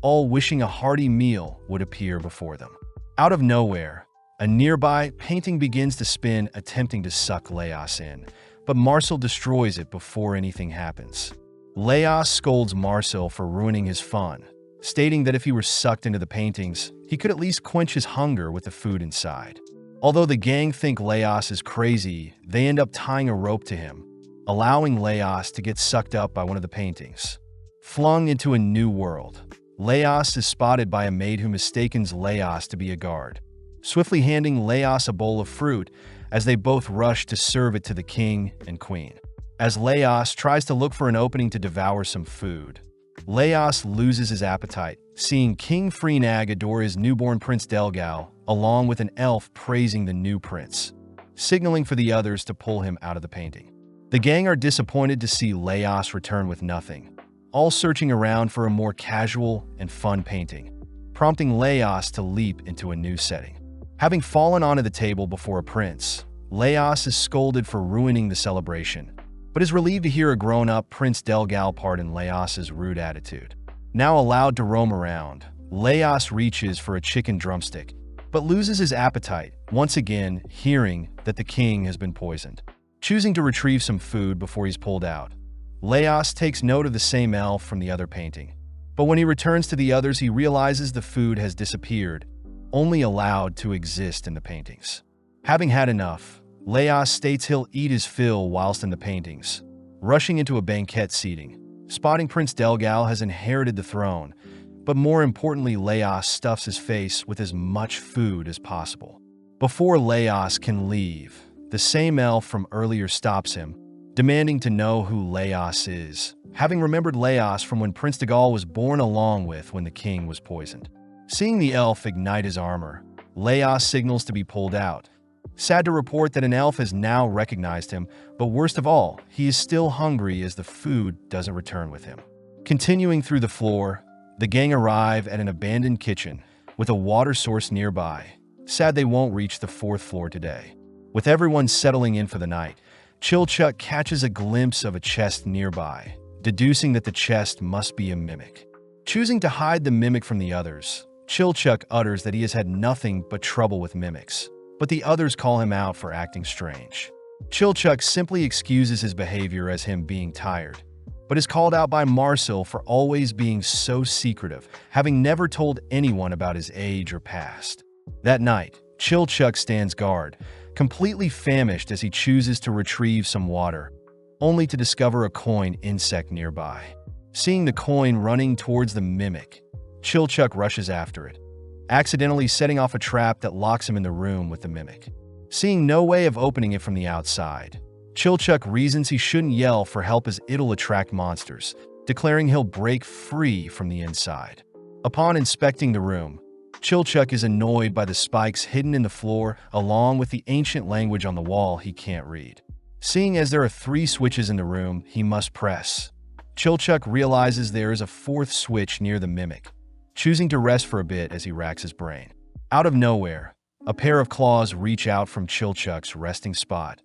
all wishing a hearty meal would appear before them. Out of nowhere, a nearby painting begins to spin, attempting to suck Laos in, but Marcel destroys it before anything happens. Laos scolds Marcel for ruining his fun, stating that if he were sucked into the paintings, he could at least quench his hunger with the food inside. Although the gang think Laos is crazy, they end up tying a rope to him, allowing Laos to get sucked up by one of the paintings. Flung into a new world, Laos is spotted by a maid who mistakes Laos to be a guard, swiftly handing Laos a bowl of fruit as they both rush to serve it to the king and queen. As Laos tries to look for an opening to devour some food, Laos loses his appetite, seeing King Freenag adore his newborn Prince Delgal, along with an elf praising the new prince, signaling for the others to pull him out of the painting. The gang are disappointed to see Laos return with nothing, all searching around for a more casual and fun painting, prompting Laos to leap into a new setting. Having fallen onto the table before a prince, Laos is scolded for ruining the celebration, but is relieved to hear a grown-up Prince Delgal pardon Laos's rude attitude. Now allowed to roam around, Laos reaches for a chicken drumstick, but loses his appetite, once again hearing that the king has been poisoned. Choosing to retrieve some food before he's pulled out, Laos takes note of the same elf from the other painting. But when he returns to the others, he realizes the food has disappeared, only allowed to exist in the paintings. Having had enough, Laos states he'll eat his fill whilst in the paintings, rushing into a banquet seating. Spotting Prince Delgal has inherited the throne, but more importantly, Laos stuffs his face with as much food as possible. Before Laos can leave, the same elf from earlier stops him, demanding to know who Laos is, having remembered Laos from when Prince Delgal was born along with when the king was poisoned. Seeing the elf ignite his armor, Laos signals to be pulled out. Sad to report that an elf has now recognized him, but worst of all, he is still hungry as the food doesn't return with him. Continuing through the floor, the gang arrive at an abandoned kitchen with a water source nearby. Sad they won't reach the 4th floor today. With everyone settling in for the night, Chilchuck catches a glimpse of a chest nearby, deducing that the chest must be a mimic. Choosing to hide the mimic from the others, Chilchuck utters that he has had nothing but trouble with mimics, but the others call him out for acting strange. Chilchuck simply excuses his behavior as him being tired, but is called out by Marcel for always being so secretive, having never told anyone about his age or past. That night, Chilchuck stands guard, completely famished as he chooses to retrieve some water, only to discover a coin insect nearby. Seeing the coin running towards the mimic, Chilchuck rushes after it, accidentally setting off a trap that locks him in the room with the mimic. Seeing no way of opening it from the outside, Chilchuck reasons he shouldn't yell for help as it'll attract monsters, declaring he'll break free from the inside. Upon inspecting the room, Chilchuck is annoyed by the spikes hidden in the floor along with the ancient language on the wall he can't read. Seeing as there are 3 switches in the room he must press, Chilchuck realizes there is a 4th switch near the mimic, choosing to rest for a bit as he racks his brain. Out of nowhere, a pair of claws reach out from Chilchuck's resting spot,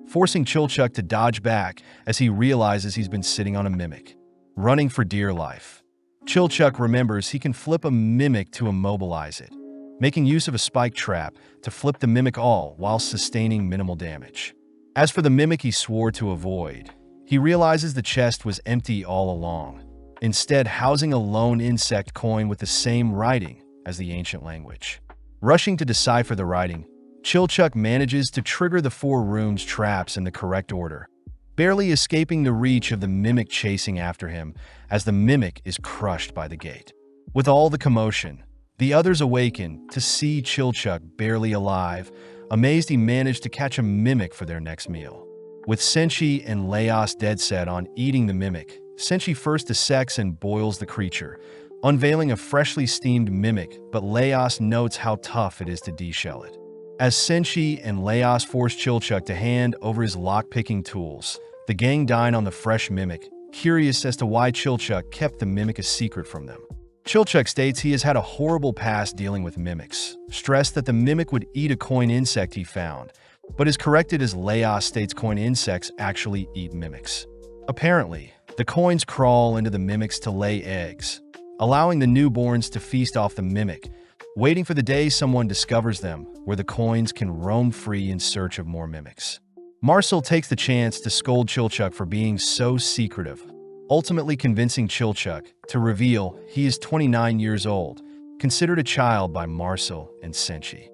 forcing Chilchuck to dodge back as he realizes he's been sitting on a mimic, running for dear life. Chilchuck remembers he can flip a mimic to immobilize it, making use of a spike trap to flip the mimic all while sustaining minimal damage. As for the mimic he swore to avoid, he realizes the chest was empty all along, instead housing a lone insect coin with the same writing as the ancient language. Rushing to decipher the writing, Chilchuck manages to trigger the 4 rooms' traps in the correct order, barely escaping the reach of the mimic chasing after him as the mimic is crushed by the gate. With all the commotion, the others awaken to see Chilchuck barely alive, amazed he managed to catch a mimic for their next meal. With Senshi and Laos dead set on eating the mimic, Senshi first dissects and boils the creature, unveiling a freshly steamed mimic, but Laos notes how tough it is to deshell it. As Senshi and Laos force Chilchuck to hand over his lock-picking tools, the gang dine on the fresh mimic, curious as to why Chilchuck kept the mimic a secret from them. Chilchuck states he has had a horrible past dealing with mimics, stressed that the mimic would eat a coin insect he found, but is corrected as Laos states coin insects actually eat mimics. Apparently, the coins crawl into the mimics to lay eggs, allowing the newborns to feast off the mimic, waiting for the day someone discovers them, where the coins can roam free in search of more mimics. Marcel takes the chance to scold Chilchuck for being so secretive, ultimately convincing Chilchuck to reveal he is 29 years old, considered a child by Marcel and Senshi.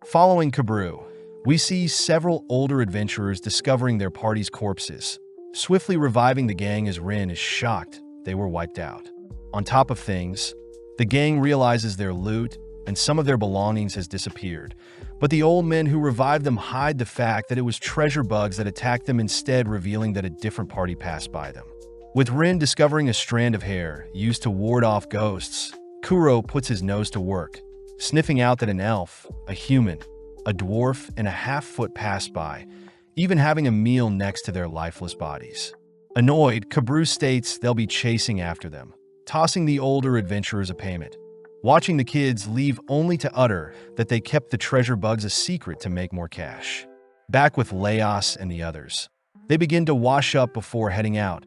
Following Kabru, we see several older adventurers discovering their party's corpses, swiftly reviving the gang as Rin is shocked they were wiped out. On top of things, the gang realizes their loot and some of their belongings has disappeared, but the old men who revived them hide the fact that it was treasure bugs that attacked them, instead revealing that a different party passed by them. With Rin discovering a strand of hair used to ward off ghosts, Kuro puts his nose to work, sniffing out that an elf, a human, a dwarf, and a half-foot passed by, even having a meal next to their lifeless bodies. Annoyed, Kabru states they'll be chasing after them, tossing the older adventurers a payment. Watching the kids leave only to utter that they kept the treasure bugs a secret to make more cash. Back with Leos and the others, they begin to wash up before heading out,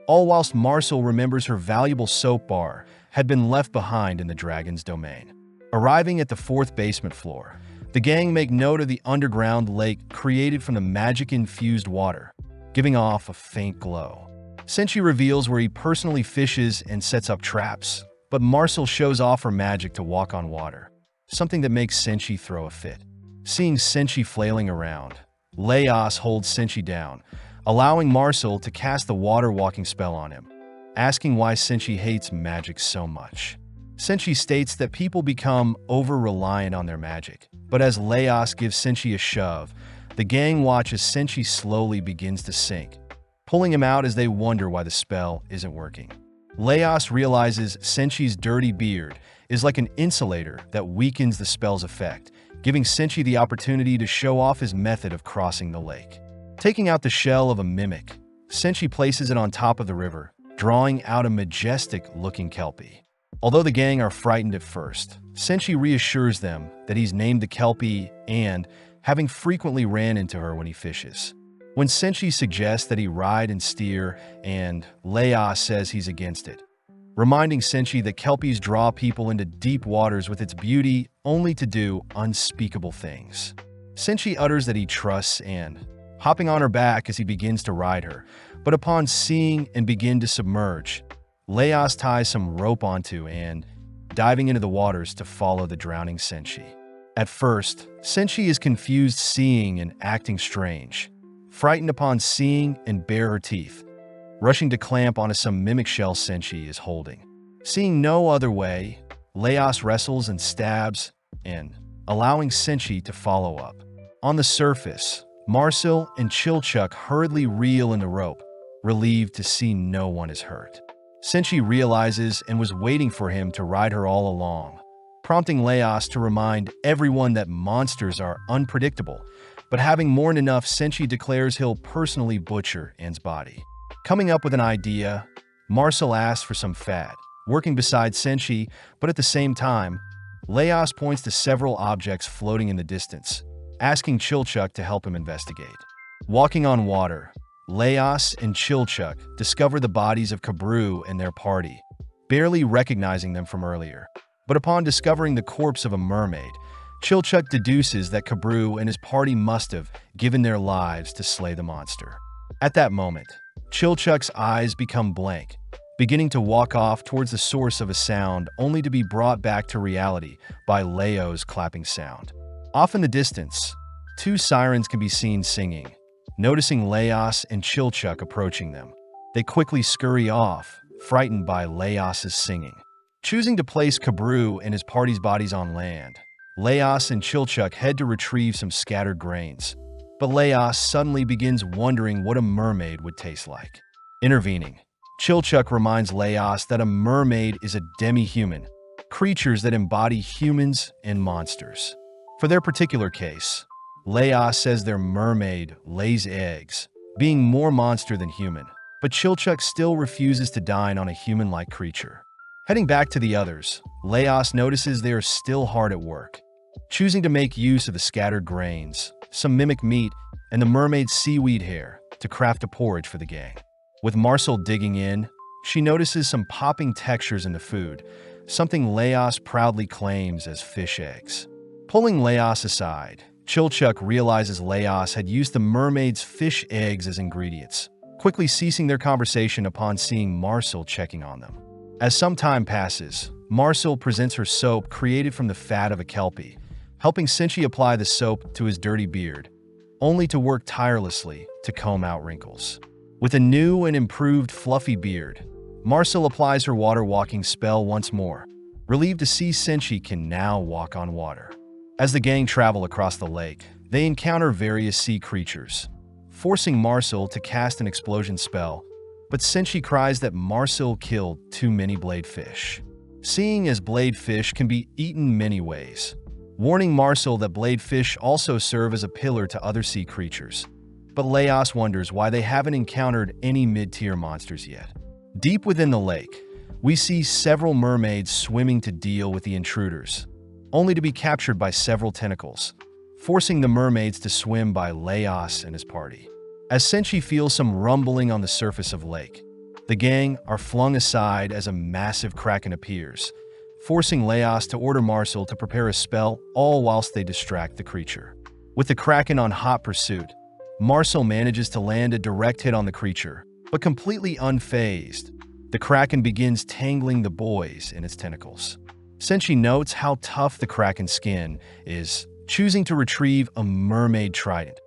all whilst Marcel remembers her valuable soap bar had been left behind in the dragon's domain. Arriving at the 4th basement floor, the gang make note of the underground lake created from the magic-infused water, giving off a faint glow. Senshi reveals where he personally fishes and sets up traps, but Marcel shows off her magic to walk on water, something that makes Senshi throw a fit. Seeing Senshi flailing around, Leos holds Senshi down, allowing Marcel to cast the water walking spell on him, asking why Senshi hates magic so much. Senshi states that people become over-reliant on their magic, but as Leos gives Senshi a shove, the gang watches Senshi slowly begins to sink, pulling him out as they wonder why the spell isn't working. Leos realizes Senshi's dirty beard is like an insulator that weakens the spell's effect, giving Senshi the opportunity to show off his method of crossing the lake. Taking out the shell of a mimic, Senshi places it on top of the river, drawing out a majestic-looking kelpie. Although the gang are frightened at first, Senshi reassures them that he's named the kelpie and, having frequently ran into her when he fishes. When Senshi suggests that he ride and steer, and Leos says he's against it, reminding Senshi that kelpies draw people into deep waters with its beauty only to do unspeakable things. Senshi utters that he trusts and, hopping on her back as he begins to ride her, but upon seeing and begin to submerge, Leos ties some rope onto and, diving into the waters to follow the drowning Senshi. At first, Senshi is confused, seeing and acting strange, frightened upon seeing and bare her teeth, rushing to clamp onto some mimic shell Senshi is holding. Seeing no other way, Leos wrestles and stabs, and allowing Senshi to follow up. On the surface, Marcel and Chilchuck hurriedly reel in the rope, relieved to see no one is hurt. Senshi realizes and was waiting for him to ride her all along, prompting Leos to remind everyone that monsters are unpredictable, but having more than enough, Senshi declares he'll personally butcher Anne's body. Coming up with an idea, Marcel asks for some fat, working beside Senshi, but at the same time, Leos points to several objects floating in the distance, asking Chilchuck to help him investigate. Walking on water, Leos and Chilchuck discover the bodies of Kabru and their party, barely recognizing them from earlier. But upon discovering the corpse of a mermaid, Chilchuck deduces that Kabru and his party must have given their lives to slay the monster. At that moment, Chilchuck's eyes become blank, beginning to walk off towards the source of a sound only to be brought back to reality by Leo's clapping sound. Off in the distance, 2 sirens can be seen singing. Noticing Leos and Chilchuck approaching them, they quickly scurry off, frightened by Leos's singing. Choosing to place Kabru and his party's bodies on land, Leos and Chilchuck head to retrieve some scattered grains, but Leos suddenly begins wondering what a mermaid would taste like. Intervening, Chilchuck reminds Leos that a mermaid is a demi-human, creatures that embody humans and monsters. For their particular case, Leos says their mermaid lays eggs, being more monster than human, but Chilchuck still refuses to dine on a human-like creature. Heading back to the others, Leos notices they are still hard at work, choosing to make use of the scattered grains, some mimic meat, and the mermaid's seaweed hair to craft a porridge for the gang. With Marcel digging in, she notices some popping textures in the food, something Leos proudly claims as fish eggs. Pulling Leos aside, Chilchuck realizes Leos had used the mermaid's fish eggs as ingredients, quickly ceasing their conversation upon seeing Marcel checking on them. As some time passes, Marcel presents her soap created from the fat of a kelpie, helping Senshi apply the soap to his dirty beard, only to work tirelessly to comb out wrinkles. With a new and improved fluffy beard, Marcel applies her water-walking spell once more, relieved to see Senshi can now walk on water. As the gang travel across the lake, they encounter various sea creatures, forcing Marcel to cast an explosion spell, but Senshi cries that Marcel killed too many bladefish. Seeing as bladefish can be eaten many ways, warning Marcel that bladefish also serve as a pillar to other sea creatures. But Leos wonders why they haven't encountered any mid-tier monsters yet. Deep within the lake, we see several mermaids swimming to deal with the intruders, only to be captured by several tentacles, forcing the mermaids to swim by Leos and his party. As Senshi feels some rumbling on the surface of the lake, the gang are flung aside as a massive kraken appears, forcing Leos to order Marcel to prepare a spell, all whilst they distract the creature. With the kraken on hot pursuit, Marcel manages to land a direct hit on the creature, but completely unfazed, the kraken begins tangling the boys in its tentacles. Senshi notes how tough the kraken's skin is, choosing to retrieve a mermaid trident,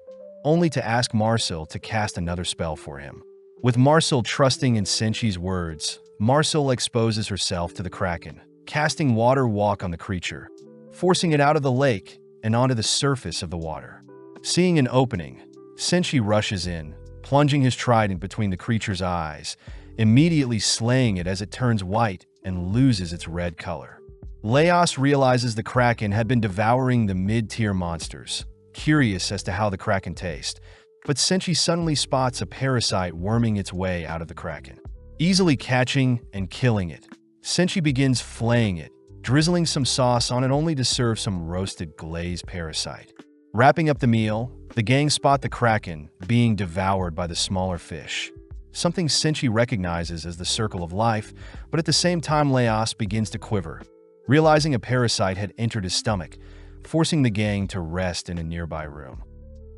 only to ask Marcel to cast another spell for him. With Marcel trusting in Senshi's words, Marcel exposes herself to the kraken, casting water walk on the creature, forcing it out of the lake and onto the surface of the water. Seeing an opening, Senshi rushes in, plunging his trident between the creature's eyes, immediately slaying it as it turns white and loses its red color. Leos realizes the kraken had been devouring the mid-tier monsters, curious as to how the kraken tastes, but Senshi suddenly spots a parasite worming its way out of the kraken. Easily catching and killing it, Senshi begins flaying it, drizzling some sauce on it only to serve some roasted glazed parasite. Wrapping up the meal, the gang spot the kraken being devoured by the smaller fish, something Senshi recognizes as the circle of life, but at the same time Leos begins to quiver, realizing a parasite had entered his stomach, forcing the gang to rest in a nearby room.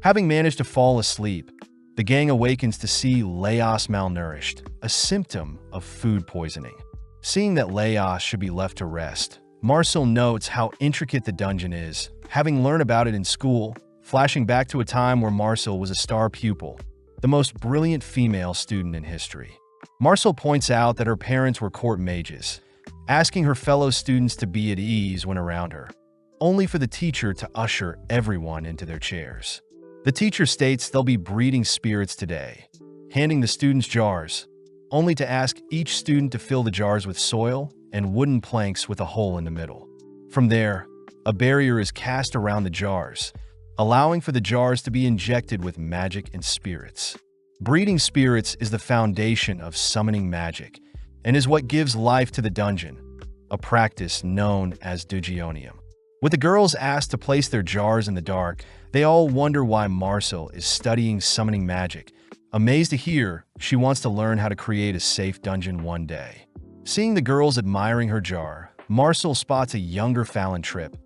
Having managed to fall asleep, the gang awakens to see Leos malnourished, a symptom of food poisoning. Seeing that Leos should be left to rest, Marcel notes how intricate the dungeon is, having learned about it in school, flashing back to a time where Marcel was a star pupil, the most brilliant female student in history. Marcel points out that her parents were court mages, asking her fellow students to be at ease when around her, only for the teacher to usher everyone into their chairs. The teacher states they'll be breeding spirits today, handing the students jars, only to ask each student to fill the jars with soil and wooden planks with a hole in the middle. From there, a barrier is cast around the jars, allowing for the jars to be injected with magic and spirits. Breeding spirits is the foundation of summoning magic and is what gives life to the dungeon, a practice known as Dugionium. With the girls asked to place their jars in the dark, they all wonder why Marcel is studying summoning magic, amazed to hear she wants to learn how to create a safe dungeon one day. Seeing the girls admiring her jar, Marcel spots a younger Fallon trip,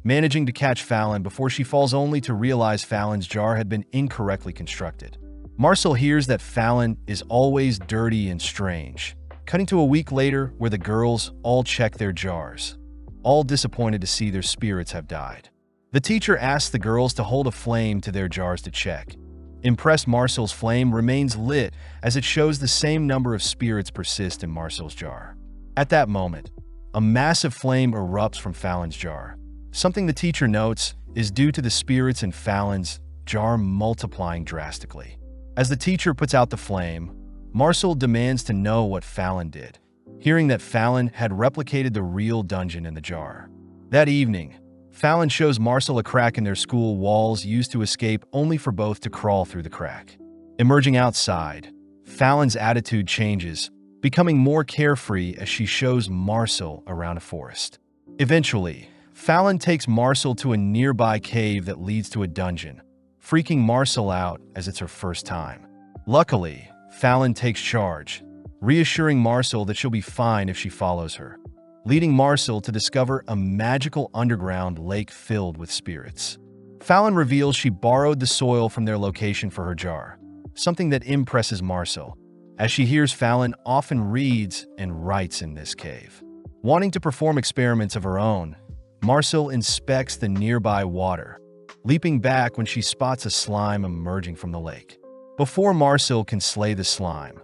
managing to catch Fallon before she falls only to realize Fallon's jar had been incorrectly constructed. Marcel hears that Fallon is always dirty and strange, cutting to a week later where the girls all check their jars, all disappointed to see their spirits have died. The teacher asks the girls to hold a flame to their jars to check. Impressed, Marcel's flame remains lit as it shows the same number of spirits persist in Marcel's jar. At that moment, a massive flame erupts from Fallon's jar. Something the teacher notes is due to the spirits in Fallon's jar multiplying drastically. As the teacher puts out the flame, Marcel demands to know what Fallon did, hearing that Fallon had replicated the real dungeon in the jar. That evening, Fallon shows Marcel a crack in their school walls used to escape, only for both to crawl through the crack. Emerging outside, Fallon's attitude changes, becoming more carefree as she shows Marcel around a forest. Eventually, Fallon takes Marcel to a nearby cave that leads to a dungeon, freaking Marcel out as it's her first time. Luckily, Fallon takes charge, reassuring Marcel that she'll be fine if she follows her, leading Marcel to discover a magical underground lake filled with spirits. Fallon reveals she borrowed the soil from their location for her jar, something that impresses Marcel, as she hears Fallon often reads and writes in this cave. Wanting to perform experiments of her own, Marcel inspects the nearby water, leaping back when she spots a slime emerging from the lake. Before Marcel can slay the slime,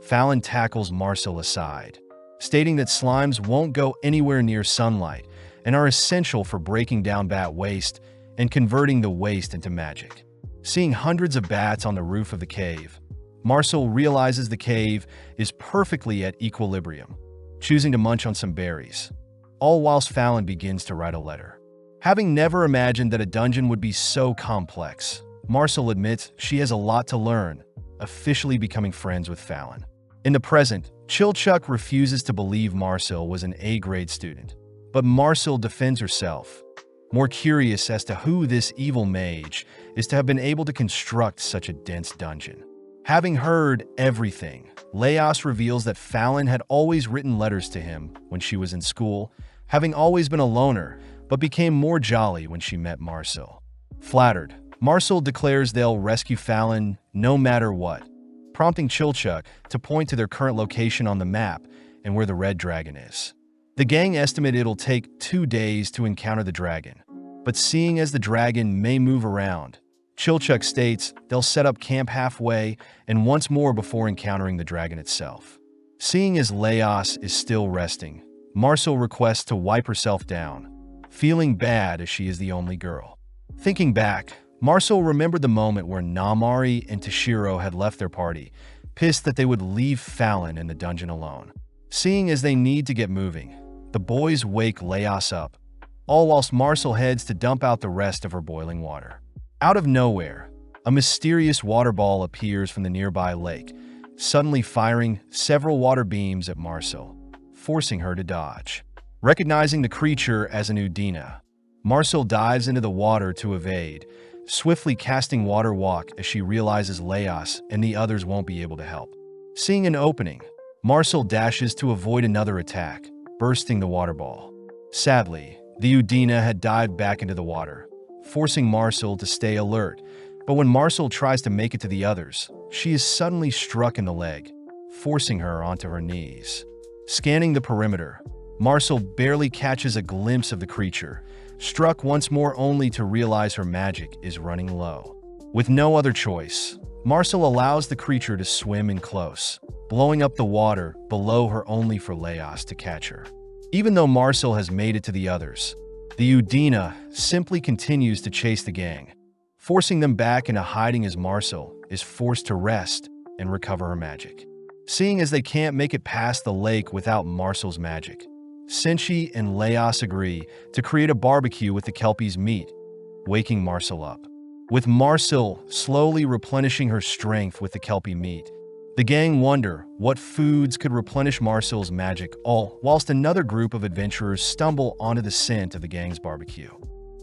Fallon tackles Marcel aside, stating that slimes won't go anywhere near sunlight and are essential for breaking down bat waste and converting the waste into magic. Seeing hundreds of bats on the roof of the cave, Marcel realizes the cave is perfectly at equilibrium, choosing to munch on some berries, all whilst Fallon begins to write a letter. Having never imagined that a dungeon would be so complex, Marcel admits she has a lot to learn, officially becoming friends with Fallon. In the present, Chilchuck refuses to believe Marcel was an A-grade student, but Marcel defends herself, more curious as to who this evil mage is to have been able to construct such a dense dungeon. Having heard everything, Leos reveals that Fallon had always written letters to him when she was in school, having always been a loner, but became more jolly when she met Marcel. Flattered, Marcel declares they'll rescue Fallon no matter what, prompting Chilchuck to point to their current location on the map and where the red dragon is. The gang estimate it'll take 2 days to encounter the dragon, but seeing as the dragon may move around, Chilchuck states they'll set up camp halfway and once more before encountering the dragon itself. Seeing as Leos is still resting, Marcel requests to wipe herself down, feeling bad as she is the only girl. Thinking back, Marcel remembered the moment where Namari and Toshiro had left their party, pissed that they would leave Fallon in the dungeon alone. Seeing as they need to get moving, the boys wake Leos up, all whilst Marcel heads to dump out the rest of her boiling water. Out of nowhere, a mysterious water ball appears from the nearby lake, suddenly firing several water beams at Marcel, forcing her to dodge. Recognizing the creature as an Udina, Marcel dives into the water to evade, swiftly casting Water Walk as she realizes Leos and the others won't be able to help. Seeing an opening, Marcel dashes to avoid another attack, bursting the water ball. Sadly, the Udina had dived back into the water, forcing Marcel to stay alert, but when Marcel tries to make it to the others, she is suddenly struck in the leg, forcing her onto her knees. Scanning the perimeter, Marcel barely catches a glimpse of the creature, struck once more only to realize her magic is running low. With no other choice, Marcel allows the creature to swim in close, blowing up the water below her only for Leos to catch her. Even though Marcel has made it to the others, the Udina simply continues to chase the gang, forcing them back into hiding as Marcel is forced to rest and recover her magic. Seeing as they can't make it past the lake without Marcel's magic, Senshi and Leos agree to create a barbecue with the Kelpie's meat, waking Marcel up. With Marcel slowly replenishing her strength with the Kelpie meat, the gang wonder what foods could replenish Marcel's magic, all whilst another group of adventurers stumble onto the scent of the gang's barbecue.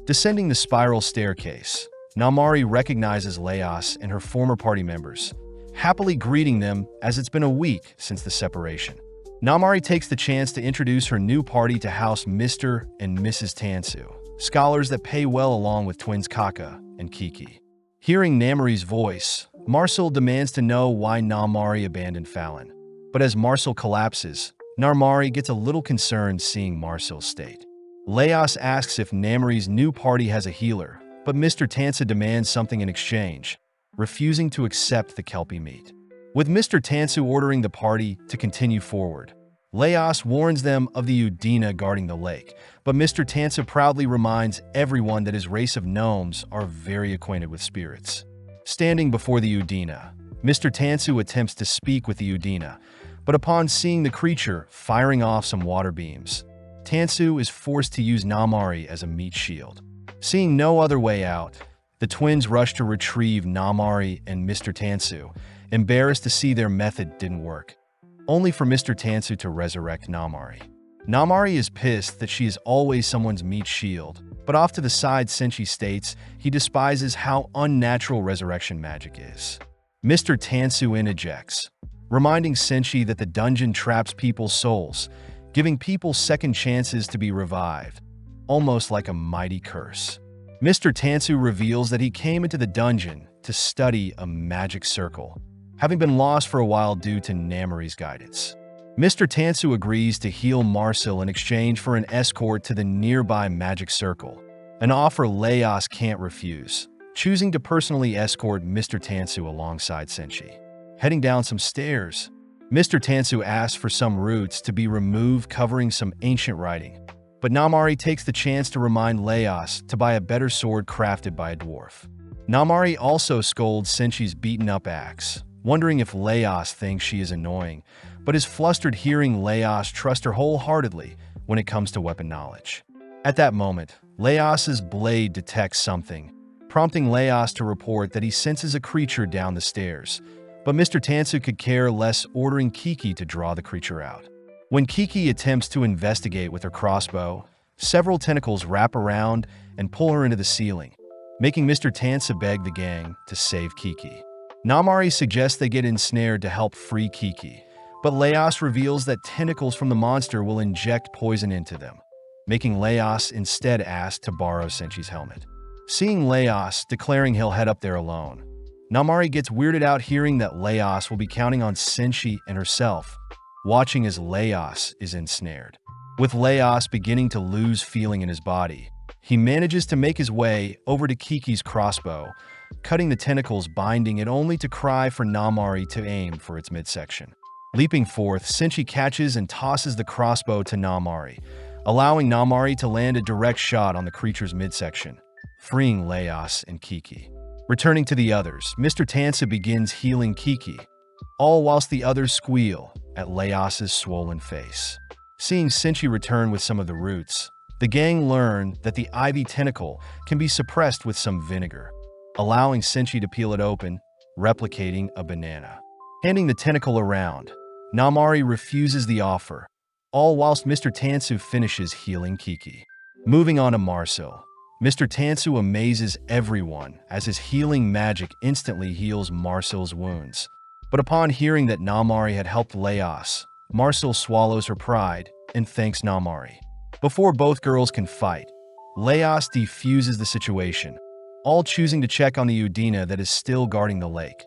Descending the spiral staircase, Namari recognizes Leos and her former party members, happily greeting them as it's been a week since the separation. Namari takes the chance to introduce her new party to House Mr. and Mrs. Tansu, scholars that pay well along with twins Kaka and Kiki. Hearing Namari's voice, Marcel demands to know why Namari abandoned Fallon. But as Marcel collapses, Namari gets a little concerned seeing Marcel's state. Leos asks if Namari's new party has a healer, but Mr. Tansu demands something in exchange, refusing to accept the Kelpie meat. With Mr. Tansu ordering the party to continue forward, Leos warns them of the Udina guarding the lake, but Mr. Tansu proudly reminds everyone that his race of gnomes are very acquainted with spirits. Standing before the Udina, Mr. Tansu attempts to speak with the Udina, but upon seeing the creature firing off some water beams, Tansu is forced to use Namari as a meat shield. Seeing no other way out, the twins rush to retrieve Namari and Mr. Tansu, embarrassed to see their method didn't work, only for Mr. Tansu to resurrect Namari. Namari is pissed that she is always someone's meat shield, but off to the side Senshi states he despises how unnatural resurrection magic is. Mr. Tansu interjects, reminding Senshi that the dungeon traps people's souls, giving people second chances to be revived, almost like a mighty curse. Mr. Tansu reveals that he came into the dungeon to study a magic circle, having been lost for a while due to Namari's guidance. Mr. Tansu agrees to heal Marcel in exchange for an escort to the nearby magic circle, an offer Leos can't refuse, choosing to personally escort Mr. Tansu alongside Senshi. Heading down some stairs, Mr. Tansu asks for some roots to be removed covering some ancient writing, but Namari takes the chance to remind Leos to buy a better sword crafted by a dwarf. Namari also scolds Senshi's beaten-up axe, wondering if Leos thinks she is annoying, but is flustered hearing Leos trust her wholeheartedly when it comes to weapon knowledge. At that moment, Leos's blade detects something, prompting Leos to report that he senses a creature down the stairs, but Mr. Tansu could care less, ordering Kiki to draw the creature out. When Kiki attempts to investigate with her crossbow, several tentacles wrap around and pull her into the ceiling, making Mr. Tansu beg the gang to save Kiki. Namari suggests they get ensnared to help free Kiki, but Leos reveals that tentacles from the monster will inject poison into them, making Leos instead ask to borrow Senshi's helmet. Seeing Leos declaring he'll head up there alone, Namari gets weirded out hearing that Leos will be counting on Senshi and herself, watching as Leos is ensnared. With Leos beginning to lose feeling in his body, he manages to make his way over to Kiki's crossbow, cutting the tentacles binding it only to cry for Namari to aim for its midsection. Leaping forth, Senshi catches and tosses the crossbow to Namari, allowing Namari to land a direct shot on the creature's midsection, freeing Leos and Kiki. Returning to the others, Mr. Tansu begins healing Kiki, all whilst the others squeal at Leos's swollen face. Seeing Senshi return with some of the roots, the gang learn that the ivy tentacle can be suppressed with some vinegar, allowing Senshi to peel it open, replicating a banana. Handing the tentacle around, Namari refuses the offer, all whilst Mr. Tansu finishes healing Kiki. Moving on to Marcel, Mr. Tansu amazes everyone as his healing magic instantly heals Marcel's wounds. But upon hearing that Namari had helped Leos, Marcel swallows her pride and thanks Namari. Before both girls can fight, Leos defuses the situation, all choosing to check on the Udina that is still guarding the lake,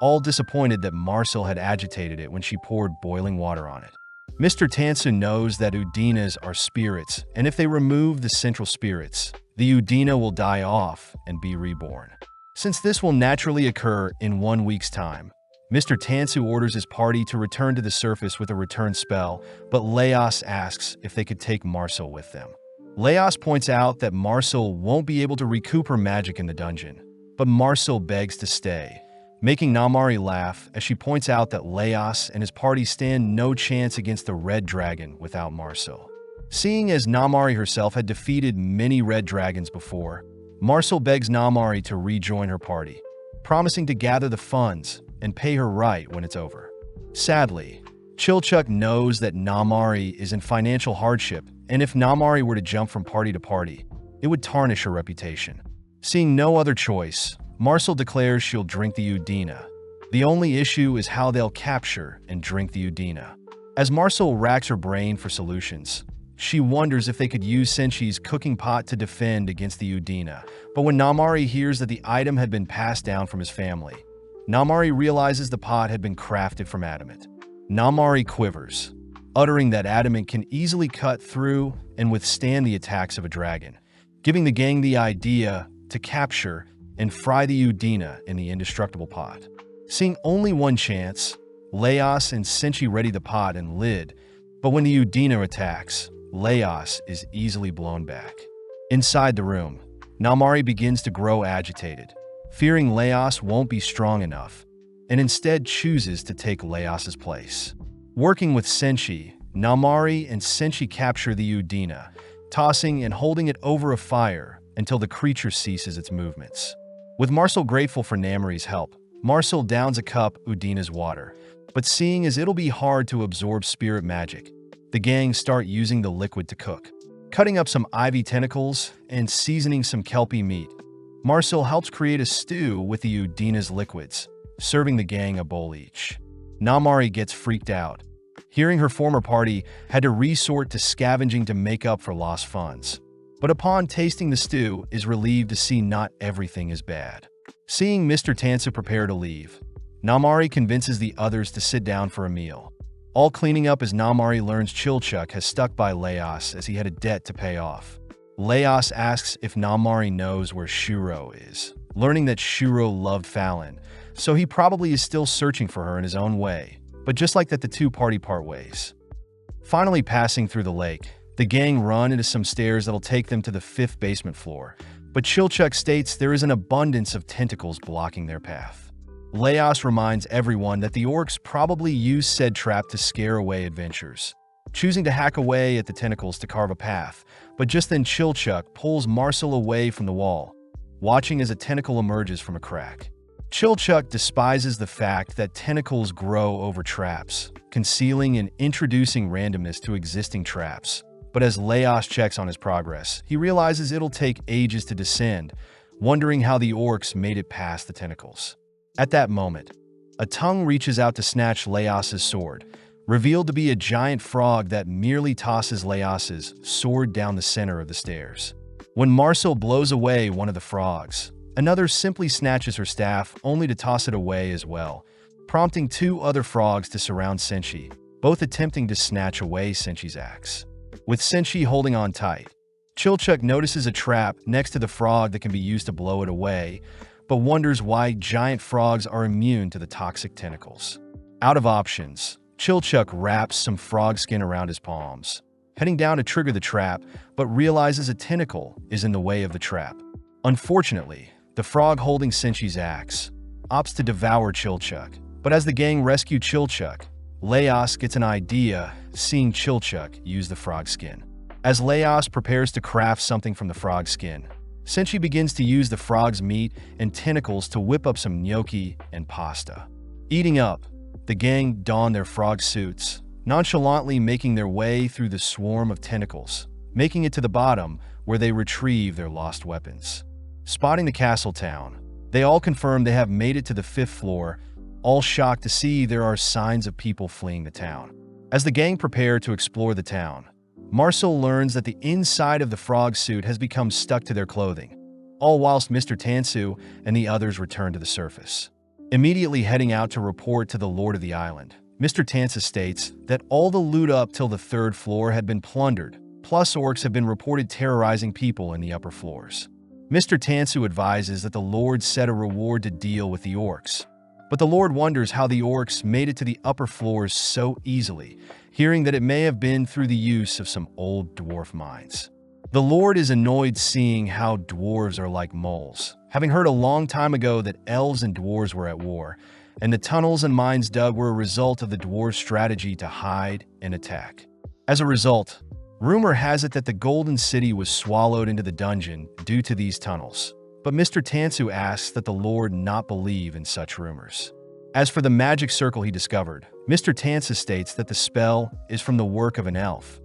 all disappointed that Marcel had agitated it when she poured boiling water on it. Mr. Tansu knows that Udinas are spirits, and if they remove the central spirits, the Udina will die off and be reborn. Since this will naturally occur in 1 week's time, Mr. Tansu orders his party to return to the surface with a return spell, but Leos asks if they could take Marcel with them. Leos points out that Marcel won't be able to recoup her magic in the dungeon, but Marcel begs to stay, making Namari laugh as she points out that Leos and his party stand no chance against the Red Dragon without Marcel. Seeing as Namari herself had defeated many Red Dragons before, Marcel begs Namari to rejoin her party, promising to gather the funds and pay her right when it's over. Sadly, Chilchuck knows that Namari is in financial hardship, and if Namari were to jump from party to party, it would tarnish her reputation. Seeing no other choice, Marcel declares she'll drink the Udina. The only issue is how they'll capture and drink the Udina. As Marcel racks her brain for solutions, she wonders if they could use Senshi's cooking pot to defend against the Udina, but when Namari hears that the item had been passed down from his family, Namari realizes the pot had been crafted from adamant. Namari quivers, uttering that adamant can easily cut through and withstand the attacks of a dragon, giving the gang the idea to capture and fry the Udina in the indestructible pot. Seeing only one chance, Leos and Senshi ready the pot and lid, but when the Udina attacks, Leos is easily blown back. Inside the room, Namari begins to grow agitated, fearing Leos won't be strong enough, and instead chooses to take Leos's place. Working with Senshi, Namari and Senshi capture the Udina, tossing and holding it over a fire until the creature ceases its movements. With Marcel grateful for Namari's help, Marcel downs a cup Udina's water, but seeing as it'll be hard to absorb spirit magic, the gang start using the liquid to cook. Cutting up some ivy tentacles and seasoning some kelpie meat, Marcel helps create a stew with the Udina's liquids, serving the gang a bowl each. Namari gets freaked out, hearing her former party had to resort to scavenging to make up for lost funds. But upon tasting the stew, is relieved to see not everything is bad. Seeing Mr. Tansu prepare to leave, Namari convinces the others to sit down for a meal, all cleaning up as Namari learns Chilchuck has stuck by Leos as he had a debt to pay off. Leos asks if Namari knows where Shuro is, learning that Shuro loved Fallon, so he probably is still searching for her in his own way, but just like that the two party part ways. Finally passing through the lake, the gang run into some stairs that'll take them to the 5th basement floor, but Chilchuk states there is an abundance of tentacles blocking their path. Leos reminds everyone that the orcs probably used said trap to scare away adventurers, choosing to hack away at the tentacles to carve a path, but just then Chilchuk pulls Marcel away from the wall, watching as a tentacle emerges from a crack. Chilchuk despises the fact that tentacles grow over traps, concealing and introducing randomness to existing traps. But as Leos checks on his progress, he realizes it'll take ages to descend, wondering how the orcs made it past the tentacles. At that moment, a tongue reaches out to snatch Leos's sword, revealed to be a giant frog that merely tosses Leos's sword down the center of the stairs. When Marcel blows away one of the frogs, another simply snatches her staff only to toss it away as well, prompting 2 other frogs to surround Senshi, both attempting to snatch away Senshi's axe. With Senshi holding on tight, Chilchuk notices a trap next to the frog that can be used to blow it away, but wonders why giant frogs are immune to the toxic tentacles. Out of options, Chilchuk wraps some frog skin around his palms, heading down to trigger the trap, but realizes a tentacle is in the way of the trap. Unfortunately, the frog holding Senshi's axe opts to devour Chilchuk, but as the gang rescue Chilchuk, Leos gets an idea seeing Chilchuk use the frog skin. As Leos prepares to craft something from the frog skin, Senshi begins to use the frog's meat and tentacles to whip up some gnocchi and pasta. Eating up, the gang don their frog suits, nonchalantly making their way through the swarm of tentacles, making it to the bottom where they retrieve their lost weapons. Spotting the castle town, they all confirm they have made it to the 5th floor, all shocked to see there are signs of people fleeing the town. As the gang prepare to explore the town, Marcel learns that the inside of the frog suit has become stuck to their clothing, all whilst Mr. Tansu and the others return to the surface. Immediately heading out to report to the Lord of the Island, Mr. Tansu states that all the loot up till the 3rd floor had been plundered, plus orcs have been reported terrorizing people in the upper floors. Mr. Tansu advises that the Lord set a reward to deal with the orcs, but the Lord wonders how the orcs made it to the upper floors so easily, hearing that it may have been through the use of some old dwarf mines. The Lord is annoyed seeing how dwarves are like moles, having heard a long time ago that elves and dwarves were at war, and the tunnels and mines dug were a result of the dwarves' strategy to hide and attack. As a result, rumor has it that the Golden City was swallowed into the dungeon due to these tunnels. But Mr. Tansu asks that the Lord not believe in such rumors. As for the magic circle he discovered, Mr. Tansu states that the spell is from the work of an elf,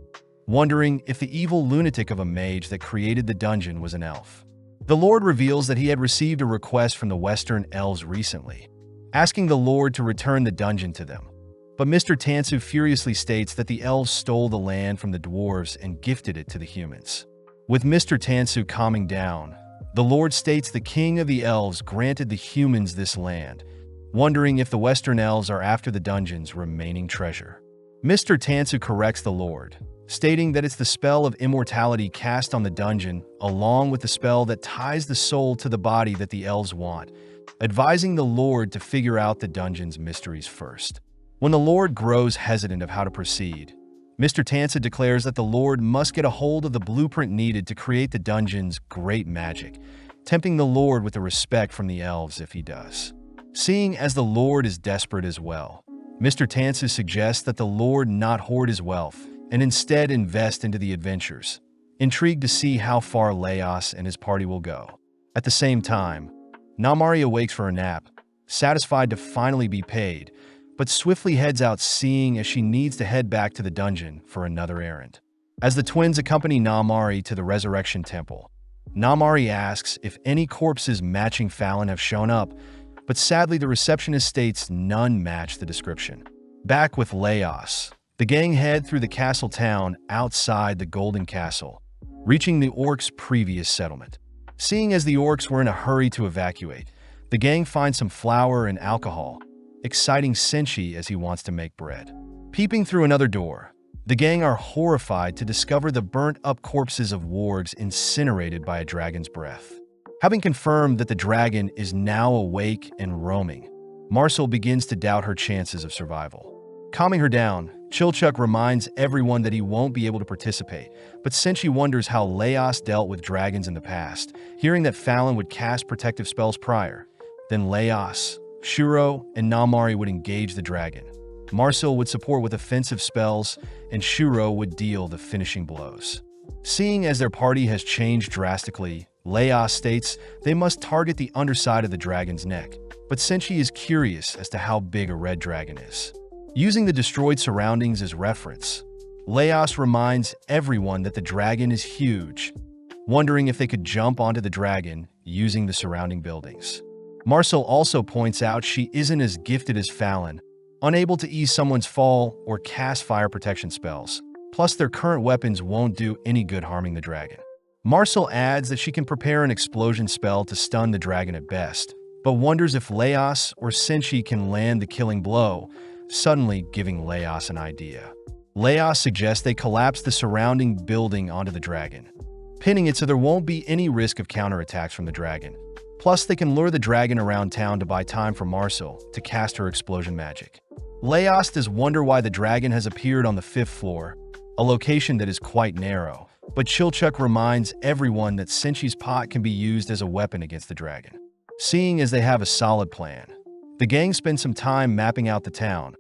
wondering if the evil lunatic of a mage that created the dungeon was an elf. The Lord reveals that he had received a request from the Western elves recently, asking the Lord to return the dungeon to them. But Mr. Tansu furiously states that the elves stole the land from the dwarves and gifted it to the humans. With Mr. Tansu calming down, the Lord states the king of the elves granted the humans this land, wondering if the Western elves are after the dungeon's remaining treasure. Mr. Tansu corrects the Lord, stating that it's the spell of immortality cast on the dungeon, along with the spell that ties the soul to the body that the elves want, advising the Lord to figure out the dungeon's mysteries first. When the Lord grows hesitant of how to proceed, Mr. Tansu declares that the Lord must get a hold of the blueprint needed to create the dungeon's great magic, tempting the Lord with the respect from the elves if he does. Seeing as the Lord is desperate as well, Mr. Tansu suggests that the Lord not hoard his wealth and instead invest into the adventures, intrigued to see how far Leos and his party will go. At the same time, Namari awakes for a nap, satisfied to finally be paid, but swiftly heads out seeing as she needs to head back to the dungeon for another errand. As the twins accompany Namari to the Resurrection Temple, Namari asks if any corpses matching Fallon have shown up, but sadly the receptionist states none match the description. Back with Leos, the gang head through the castle town outside the Golden Castle, reaching the orcs' previous settlement. Seeing as the orcs were in a hurry to evacuate, the gang finds some flour and alcohol, exciting Senshi as he wants to make bread. Peeping through another door, The gang are horrified to discover the burnt-up corpses of wargs incinerated by a dragon's breath. Having confirmed that the dragon is now awake and roaming, Marcel begins to doubt her chances of survival. Calming her down, Chilchuck reminds everyone that he won't be able to participate, but Senshi wonders how Laos dealt with dragons in the past, hearing that Fallon would cast protective spells prior. Then Laos, Shuro, and Namari would engage the dragon. Marcel would support with offensive spells, and Shuro would deal the finishing blows. Seeing as their party has changed drastically, Laos states they must target the underside of the dragon's neck, but Senshi is curious as to how big a red dragon is. Using the destroyed surroundings as reference, Laos reminds everyone that the dragon is huge, wondering if they could jump onto the dragon using the surrounding buildings. Marcel also points out she isn't as gifted as Fallon, unable to ease someone's fall or cast fire protection spells. Plus, their current weapons won't do any good harming the dragon. Marcel adds that she can prepare an explosion spell to stun the dragon at best, but wonders if Laos or Senshi can land the killing blow, suddenly giving Laos an idea. Laos suggests they collapse the surrounding building onto the dragon, pinning it so there won't be any risk of counterattacks from the dragon. Plus, they can lure the dragon around town to buy time for Marcel to cast her explosion magic. Laos does wonder why the dragon has appeared on the 5th floor, a location that is quite narrow, but Chilchuck reminds everyone that Senshi's pot can be used as a weapon against the dragon. Seeing as they have a solid plan, the gang spends some time mapping out the town,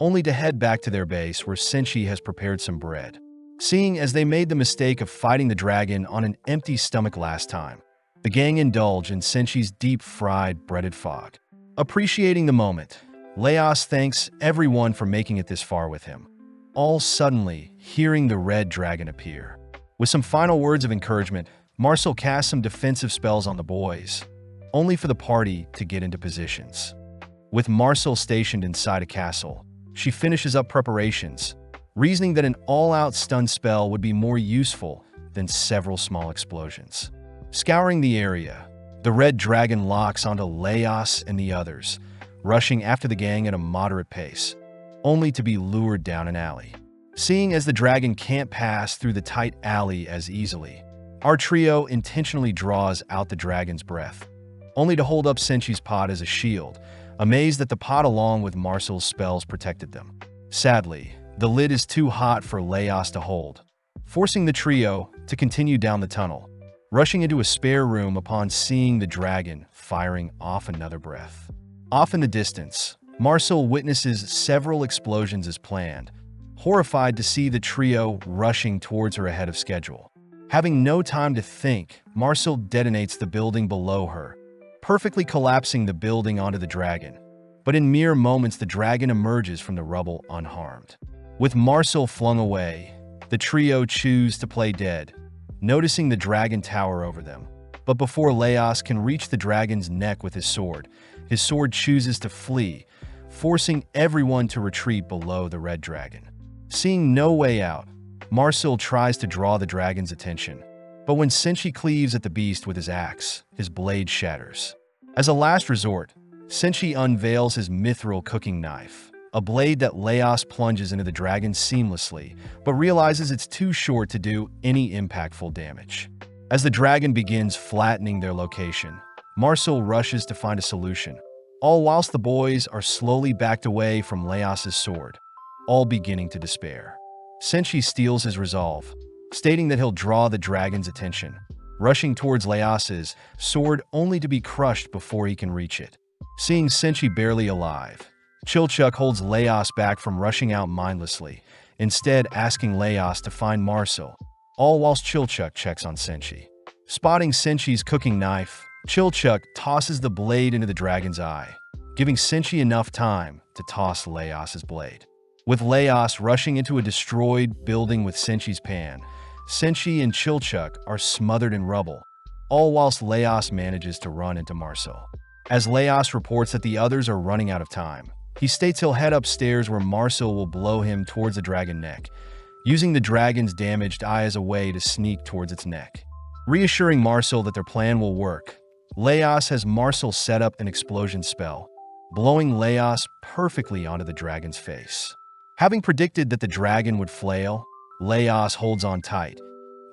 only to head back to their base where Senshi has prepared some bread. Seeing as they made the mistake of fighting the dragon on an empty stomach last time, the gang indulge in Senshi's deep-fried breaded fog. Appreciating the moment, Laos thanks everyone for making it this far with him, all suddenly hearing the red dragon appear. With some final words of encouragement, Marcel casts some defensive spells on the boys, only for the party to get into positions. With Marcel stationed inside a castle, she finishes up preparations, reasoning that an all-out stun spell would be more useful than several small explosions. Scouring the area, the red dragon locks onto Laos and the others, rushing after the gang at a moderate pace, only to be lured down an alley. Seeing as the dragon can't pass through the tight alley as easily, our trio intentionally draws out the dragon's breath, only to hold up Senshi's pot as a shield, amazed that the pot along with Marcel's spells protected them. Sadly, the lid is too hot for Laos to hold, forcing the trio to continue down the tunnel, rushing into a spare room upon seeing the dragon firing off another breath. Off in the distance, Marcel witnesses several explosions as planned, horrified to see the trio rushing towards her ahead of schedule. Having no time to think, Marcel detonates the building below her, perfectly collapsing the building onto the dragon. But in mere moments, the dragon emerges from the rubble unharmed. With Marcel flung away, the trio choose to play dead, noticing the dragon tower over them. But before Laos can reach the dragon's neck with his sword chooses to flee, forcing everyone to retreat below the red dragon. Seeing no way out, Marcel tries to draw the dragon's attention, but when Senshi cleaves at the beast with his axe, his blade shatters. As a last resort, Senshi unveils his mithril cooking knife, a blade that Laos plunges into the dragon seamlessly, but realizes it's too short to do any impactful damage. As the dragon begins flattening their location, Marcel rushes to find a solution, all whilst the boys are slowly backed away from Laos's sword, all beginning to despair. Senshi steals his resolve, stating that he'll draw the dragon's attention, rushing towards Laos's sword only to be crushed before he can reach it. Seeing Senshi barely alive, Chilchuck holds Laos back from rushing out mindlessly, instead asking Laos to find Marcel, all whilst Chilchuck checks on Senshi. Spotting Senshi's cooking knife, Chilchuck tosses the blade into the dragon's eye, giving Senshi enough time to toss Laos's blade. With Laos rushing into a destroyed building with Senshi's pan, Senshi and Chilchuck are smothered in rubble, all whilst Laos manages to run into Marcel. As Laos reports that the others are running out of time, he states he'll head upstairs where Marcel will blow him towards the dragon neck, using the dragon's damaged eye as a way to sneak towards its neck. Reassuring Marcel that their plan will work, Laos has Marcel set up an explosion spell, blowing Laos perfectly onto the dragon's face. Having predicted that the dragon would flail, Laos holds on tight,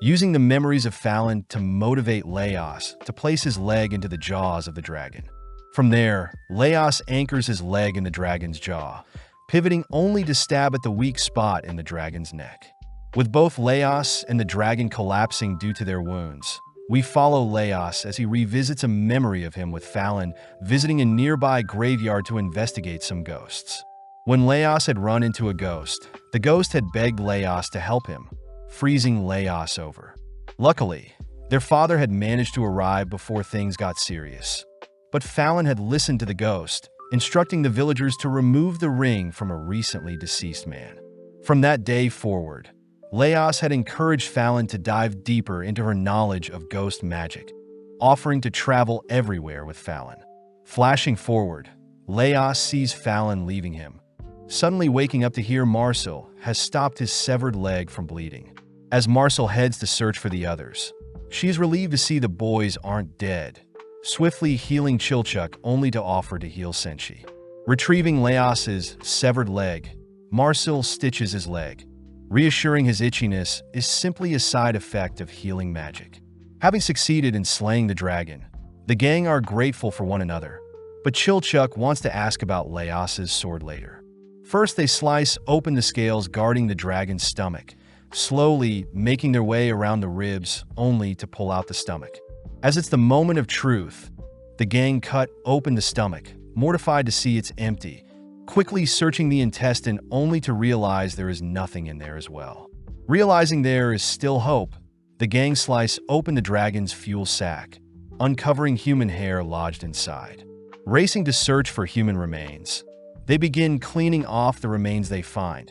using the memories of Fallon to motivate Laos to place his leg into the jaws of the dragon. From there, Laos anchors his leg in the dragon's jaw, pivoting only to stab at the weak spot in the dragon's neck. With both Laos and the dragon collapsing due to their wounds, we follow Laos as he revisits a memory of him with Fallon visiting a nearby graveyard to investigate some ghosts. When Laos had run into a ghost, the ghost had begged Laos to help him, freezing Laos over. Luckily, their father had managed to arrive before things got serious. But Fallon had listened to the ghost, instructing the villagers to remove the ring from a recently deceased man. From that day forward, Laos had encouraged Fallon to dive deeper into her knowledge of ghost magic, offering to travel everywhere with Fallon. Flashing forward, Laos sees Fallon leaving him, suddenly waking up to hear Marcel has stopped his severed leg from bleeding. As Marcel heads to search for the others, she is relieved to see the boys aren't dead, swiftly healing Chilchuck only to offer to heal Senshi. Retrieving Laos's severed leg, Marcel stitches his leg, reassuring his itchiness is simply a side effect of healing magic. Having succeeded in slaying the dragon, the gang are grateful for one another, but Chilchuck wants to ask about Laos's sword later. First, they slice open the scales guarding the dragon's stomach, slowly making their way around the ribs only to pull out the stomach. As it's the moment of truth, the gang cut open the stomach, mortified to see it's empty, quickly searching the intestine only to realize there is nothing in there as well. Realizing there is still hope, the gang slice open the dragon's fuel sack, uncovering human hair lodged inside. Racing to search for human remains, they begin cleaning off the remains they find,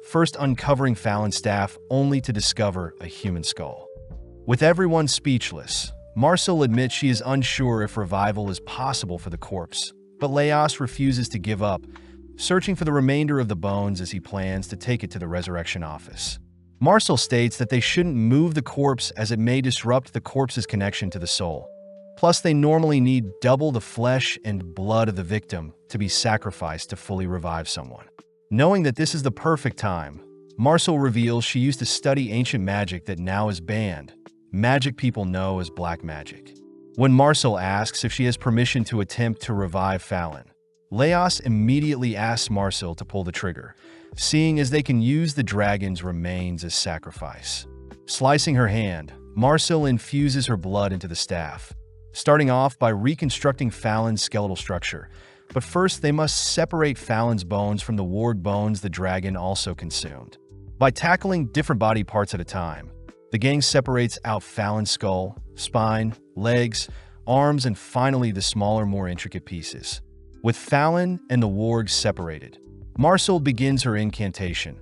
first uncovering Fallon's staff only to discover a human skull. With everyone speechless, Marcel admits she is unsure if revival is possible for the corpse, but Laos refuses to give up, searching for the remainder of the bones as he plans to take it to the resurrection office. Marcel states that they shouldn't move the corpse as it may disrupt the corpse's connection to the soul. Plus, they normally need double the flesh and blood of the victim to be sacrificed to fully revive someone. Knowing that this is the perfect time, Marcel reveals she used to study ancient magic that now is banned, magic people know as black magic. When Marcel asks if she has permission to attempt to revive Fallon, Laos immediately asks Marcel to pull the trigger, seeing as they can use the dragon's remains as sacrifice. Slicing her hand, Marcel infuses her blood into the staff, starting off by reconstructing Fallon's skeletal structure. But first, they must separate Fallon's bones from the ward bones the dragon also consumed. By tackling different body parts at a time, the gang separates out Fallon's skull, spine, legs, arms, and finally the smaller, more intricate pieces. With Fallon and the wargs separated, Marcel begins her incantation,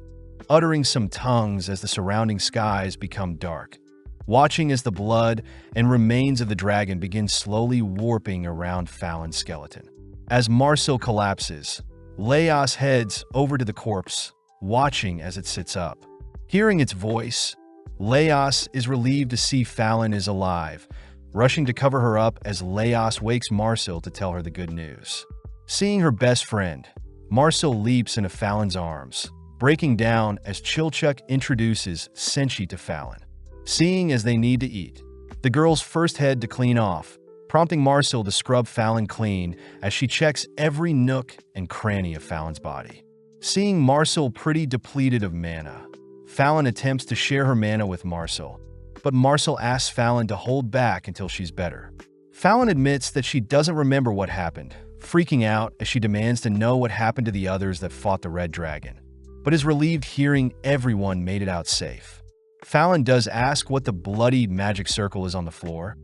uttering some tongues as the surrounding skies become dark, watching as the blood and remains of the dragon begin slowly warping around Fallon's skeleton. As Marcel collapses, Laos heads over to the corpse, watching as it sits up. Hearing its voice, Laos is relieved to see Fallon is alive, rushing to cover her up as Laos wakes Marcel to tell her the good news. Seeing her best friend, Marcel leaps into Fallon's arms, breaking down as Chilchuck introduces Senshi to Fallon. Seeing as they need to eat, the girls first head to clean off, prompting Marcel to scrub Fallon clean as she checks every nook and cranny of Fallon's body. Seeing Marcel pretty depleted of mana, Fallon attempts to share her mana with Marcel, but Marcel asks Fallon to hold back until she's better. Fallon admits that she doesn't remember what happened, freaking out as she demands to know what happened to the others that fought the Red Dragon, but is relieved hearing everyone made it out safe. Fallon does ask what the bloody magic circle is on the floor,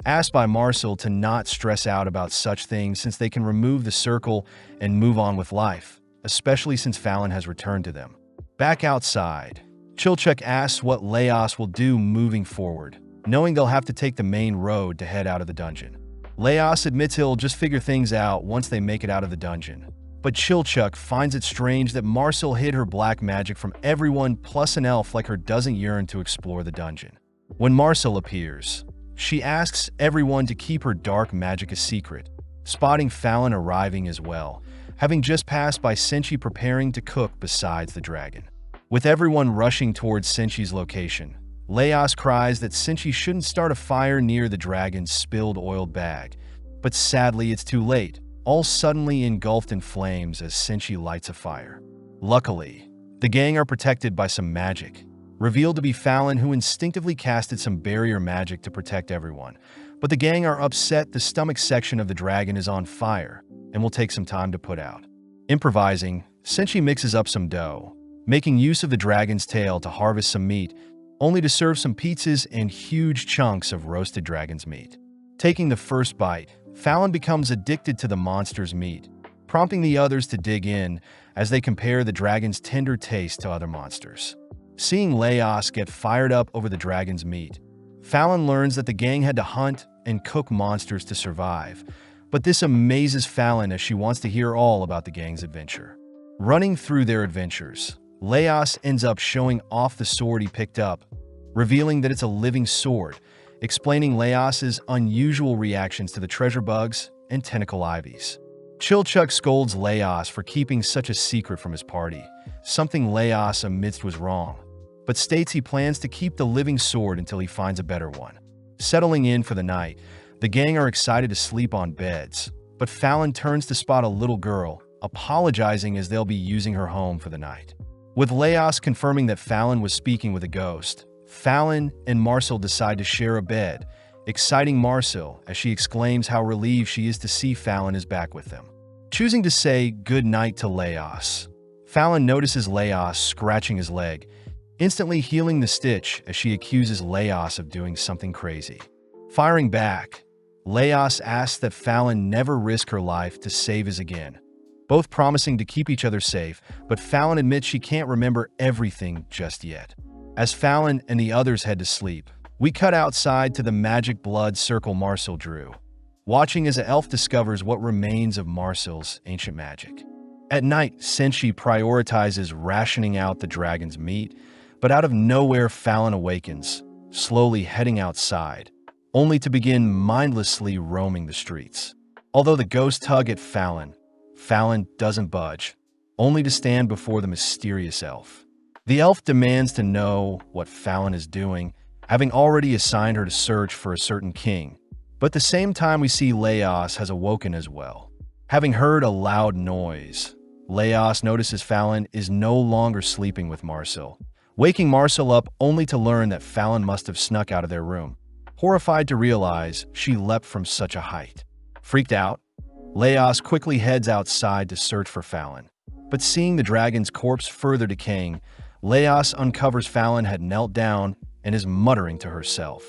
asked by Marcel to not stress out about such things since they can remove the circle and move on with life, especially since Fallon has returned to them. Back outside, Chilchuck asks what Laos will do moving forward, knowing they'll have to take the main road to head out of the dungeon. Laos admits he'll just figure things out once they make it out of the dungeon, but Chilchuck finds it strange that Marcel hid her black magic from everyone plus an elf like her doesn't yearn to explore the dungeon. When Marcel appears, she asks everyone to keep her dark magic a secret, spotting Fallon arriving as well, having just passed by Senshi preparing to cook beside the dragon. With everyone rushing towards Senshi's location, Leos cries that Senshi shouldn't start a fire near the dragon's spilled oiled bag, but sadly it's too late, all suddenly engulfed in flames as Senshi lights a fire. Luckily, the gang are protected by some magic, revealed to be Fallon, who instinctively casted some barrier magic to protect everyone. But the gang are upset the stomach section of the dragon is on fire and will take some time to put out. Improvising, Senshi mixes up some dough, making use of the dragon's tail to harvest some meat, only to serve some pizzas and huge chunks of roasted dragon's meat. Taking the first bite, Fallon becomes addicted to the monster's meat, prompting the others to dig in as they compare the dragon's tender taste to other monsters. Seeing Leos get fired up over the dragon's meat, Fallon learns that the gang had to hunt and cook monsters to survive, but this amazes Fallon as she wants to hear all about the gang's adventure. Running through their adventures, Leos ends up showing off the sword he picked up, revealing that it's a living sword, explaining Leos's unusual reactions to the treasure bugs and tentacle ivies. Chilchuck scolds Leos for keeping such a secret from his party, something Leos admits was wrong, but states he plans to keep the living sword until he finds a better one. Settling in for the night, the gang are excited to sleep on beds, but Fallon turns to spot a little girl, apologizing as they'll be using her home for the night. With Leos confirming that Fallon was speaking with a ghost, Fallon and Marcel decide to share a bed, exciting Marcel as she exclaims how relieved she is to see Fallon is back with them. Choosing to say good night to Leos, Fallon notices Leos scratching his leg, instantly healing the stitch as she accuses Leos of doing something crazy. Firing back, Leos asks that Fallon never risk her life to save his again, both promising to keep each other safe, but Fallon admits she can't remember everything just yet. As Fallon and the others head to sleep, we cut outside to the magic blood circle Marcel drew, watching as an elf discovers what remains of Marcel's ancient magic. At night, Senshi prioritizes rationing out the dragon's meat, but out of nowhere Fallon awakens, slowly heading outside, only to begin mindlessly roaming the streets. Although the ghosts tug at Fallon doesn't budge, only to stand before the mysterious elf. The elf demands to know what Fallon is doing, having already assigned her to search for a certain king. But at the same time, we see Leos has awoken as well. Having heard a loud noise, Leos notices Fallon is no longer sleeping with Marcel, waking Marcel up only to learn that Fallon must have snuck out of their room, horrified to realize she leapt from such a height. Freaked out, Leos quickly heads outside to search for Fallon, but seeing the dragon's corpse further decaying, Leos uncovers Fallon had knelt down and is muttering to herself.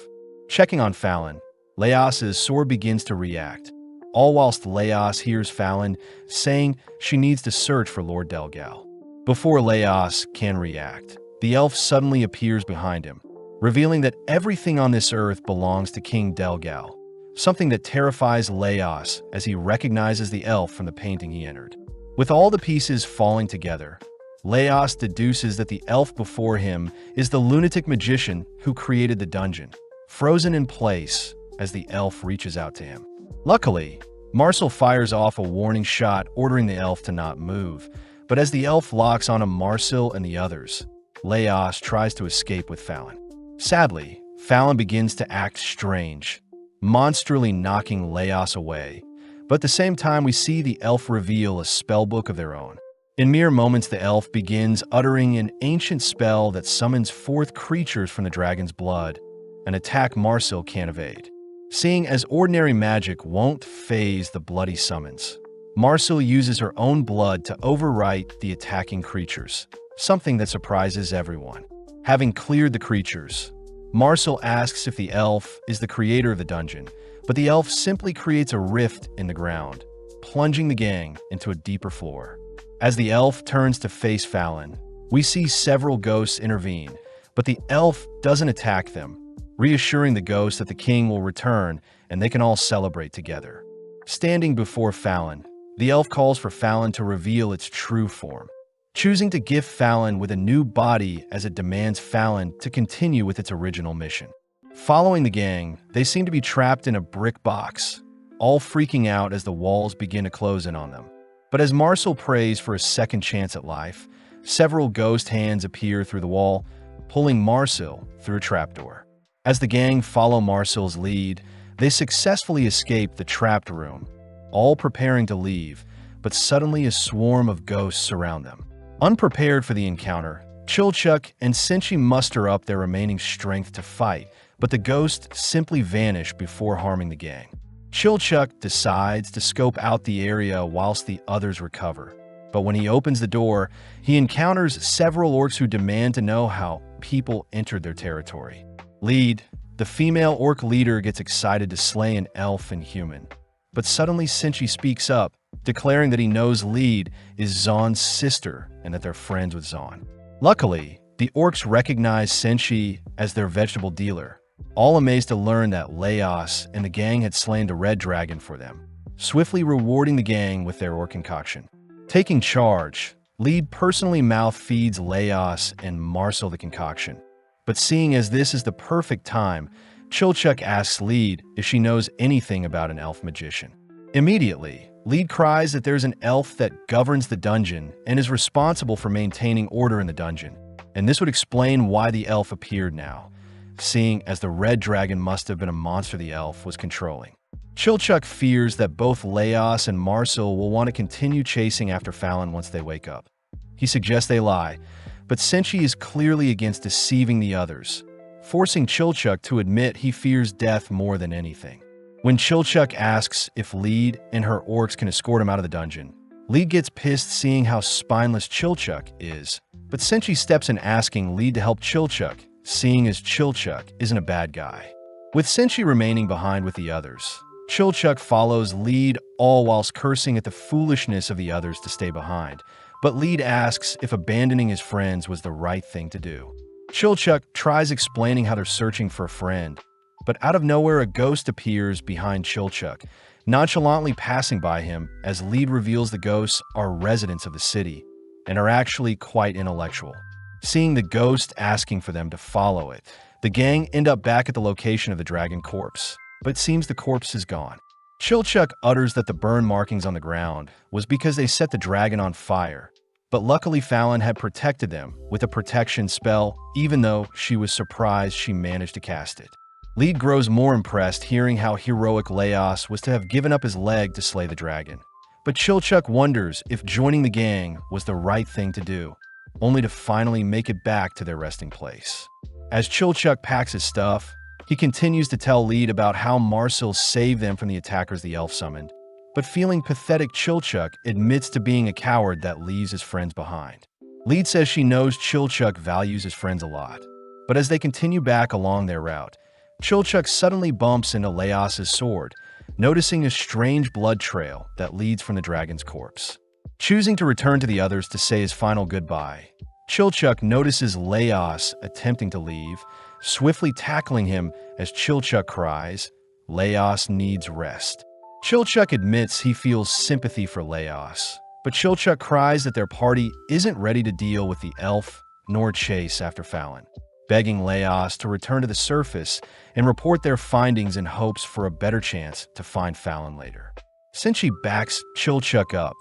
Checking on Fallon, Leos's sword begins to react, all whilst Leos hears Fallon saying she needs to search for Lord Delgal. Before Leos can react, the elf suddenly appears behind him, revealing that everything on this earth belongs to King Delgal, something that terrifies Leos as he recognizes the elf from the painting he entered. With all the pieces falling together, Leos deduces that the elf before him is the lunatic magician who created the dungeon, frozen in place as the elf reaches out to him. Luckily, Marcel fires off a warning shot ordering the elf to not move, but as the elf locks onto Marcel and the others, Leos tries to escape with Fallon. Sadly, Fallon begins to act strange, monstrally knocking Leos away, but at the same time we see the elf reveal a spellbook of their own. In mere moments, the elf begins uttering an ancient spell that summons forth creatures from the dragon's blood, an attack Marcel can't evade. Seeing as ordinary magic won't phase the bloody summons, Marcel uses her own blood to overwrite the attacking creatures, something that surprises everyone. Having cleared the creatures, Marcel asks if the elf is the creator of the dungeon, but the elf simply creates a rift in the ground, plunging the gang into a deeper floor. As the elf turns to face Fallon, we see several ghosts intervene, but the elf doesn't attack them, reassuring the ghosts that the king will return and they can all celebrate together. Standing before Fallon, the elf calls for Fallon to reveal its true form, choosing to gift Fallon with a new body as it demands Fallon to continue with its original mission. Following the gang, they seem to be trapped in a brick box, all freaking out as the walls begin to close in on them. But as Marcel prays for a second chance at life, several ghost hands appear through the wall, pulling Marcel through a trapdoor. As the gang follow Marcel's lead, they successfully escape the trapped room, all preparing to leave, but suddenly a swarm of ghosts surround them. Unprepared for the encounter, Chilchuck and Senshi muster up their remaining strength to fight, but the ghosts simply vanish before harming the gang. Chilchuck decides to scope out the area whilst the others recover. But when he opens the door, he encounters several orcs who demand to know how people entered their territory. Lead, the female orc leader, gets excited to slay an elf and human. But suddenly Senshi speaks up, declaring that he knows Lead is Zaun's sister and that they're friends with Zaun. Luckily, the orcs recognize Senshi as their vegetable dealer, all amazed to learn that Laos and the gang had slain the red dragon for them, swiftly rewarding the gang with their orc concoction. Taking charge, Lead personally mouth feeds Laos and Marcel the concoction. But seeing as this is the perfect time, Chilchuck asks Lead if she knows anything about an elf magician. Immediately, Lead cries that there's an elf that governs the dungeon and is responsible for maintaining order in the dungeon, and this would explain why the elf appeared now, seeing as the red dragon must have been a monster the elf was controlling. Chilchuck fears that both Laos and Marcel will want to continue chasing after Fallon once they wake up. He suggests they lie, but Senshi is clearly against deceiving the others, forcing Chilchuck to admit he fears death more than anything. When Chilchuck asks if Lead and her orcs can escort him out of the dungeon, Lead gets pissed seeing how spineless Chilchuck is, but Senshi steps in asking Lead to help Chilchuck, seeing as Chilchuck isn't a bad guy. With Senshi remaining behind with the others, Chilchuck follows Lead, all whilst cursing at the foolishness of the others to stay behind, but Lead asks if abandoning his friends was the right thing to do. Chilchuck tries explaining how they're searching for a friend, but out of nowhere a ghost appears behind Chilchuck, nonchalantly passing by him as Lead reveals the ghosts are residents of the city and are actually quite intellectual. Seeing the ghost asking for them to follow it, the gang end up back at the location of the dragon corpse, but it seems the corpse is gone. Chilchuck utters that the burn markings on the ground was because they set the dragon on fire, but luckily Fallon had protected them with a protection spell, even though she was surprised she managed to cast it. Lead grows more impressed hearing how heroic Laos was to have given up his leg to slay the dragon, but Chilchuck wonders if joining the gang was the right thing to do, only to finally make it back to their resting place. As Chilchuck packs his stuff, he continues to tell Lead about how Marcel saved them from the attackers the elf summoned, but feeling pathetic, Chilchuck admits to being a coward that leaves his friends behind. Lead says she knows Chilchuck values his friends a lot, but as they continue back along their route, Chilchuck suddenly bumps into Laos's sword, noticing a strange blood trail that leads from the dragon's corpse. Choosing to return to the others to say his final goodbye, Chilchuck notices Laos attempting to leave, swiftly tackling him as Chilchuck cries, "Laos needs rest." Chilchuck admits he feels sympathy for Laos, but Chilchuck cries that their party isn't ready to deal with the elf nor chase after Fallon, begging Laos to return to the surface and report their findings in hopes for a better chance to find Fallon later. Senshi backs Chilchuck up,